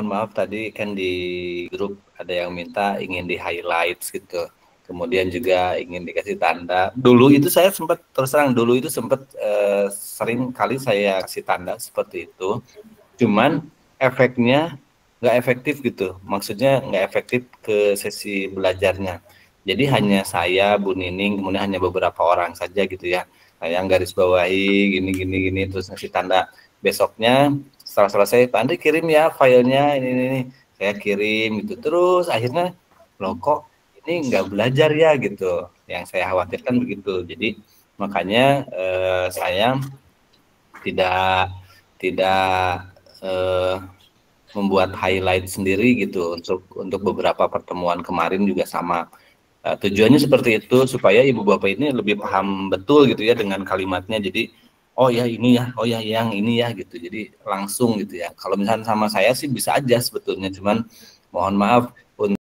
maaf tadi kan di grup ada yang minta ingin di highlights gitu. Kemudian juga ingin dikasih tanda. Dulu itu saya sempat sering kali saya kasih tanda seperti itu. Cuman efeknya nggak efektif gitu. Maksudnya nggak efektif ke sesi belajarnya. Jadi hanya saya, Bu Nining, kemudian hanya beberapa orang saja gitu ya. Yang garis bawahi gini terus ngasih tanda. Besoknya setelah selesai, Pak Andri kirim ya filenya ini. Saya kirim gitu. Terus akhirnya loh kok ini nggak belajar ya gitu, yang saya khawatirkan begitu. Jadi makanya saya tidak membuat highlight sendiri gitu untuk beberapa pertemuan kemarin juga sama. Tujuannya seperti itu supaya ibu bapak ini lebih paham betul gitu ya dengan kalimatnya. Jadi oh ya ini ya, oh ya yang ini ya gitu. Jadi langsung gitu ya. Kalau misalnya sama saya sih bisa aja sebetulnya, cuman mohon maaf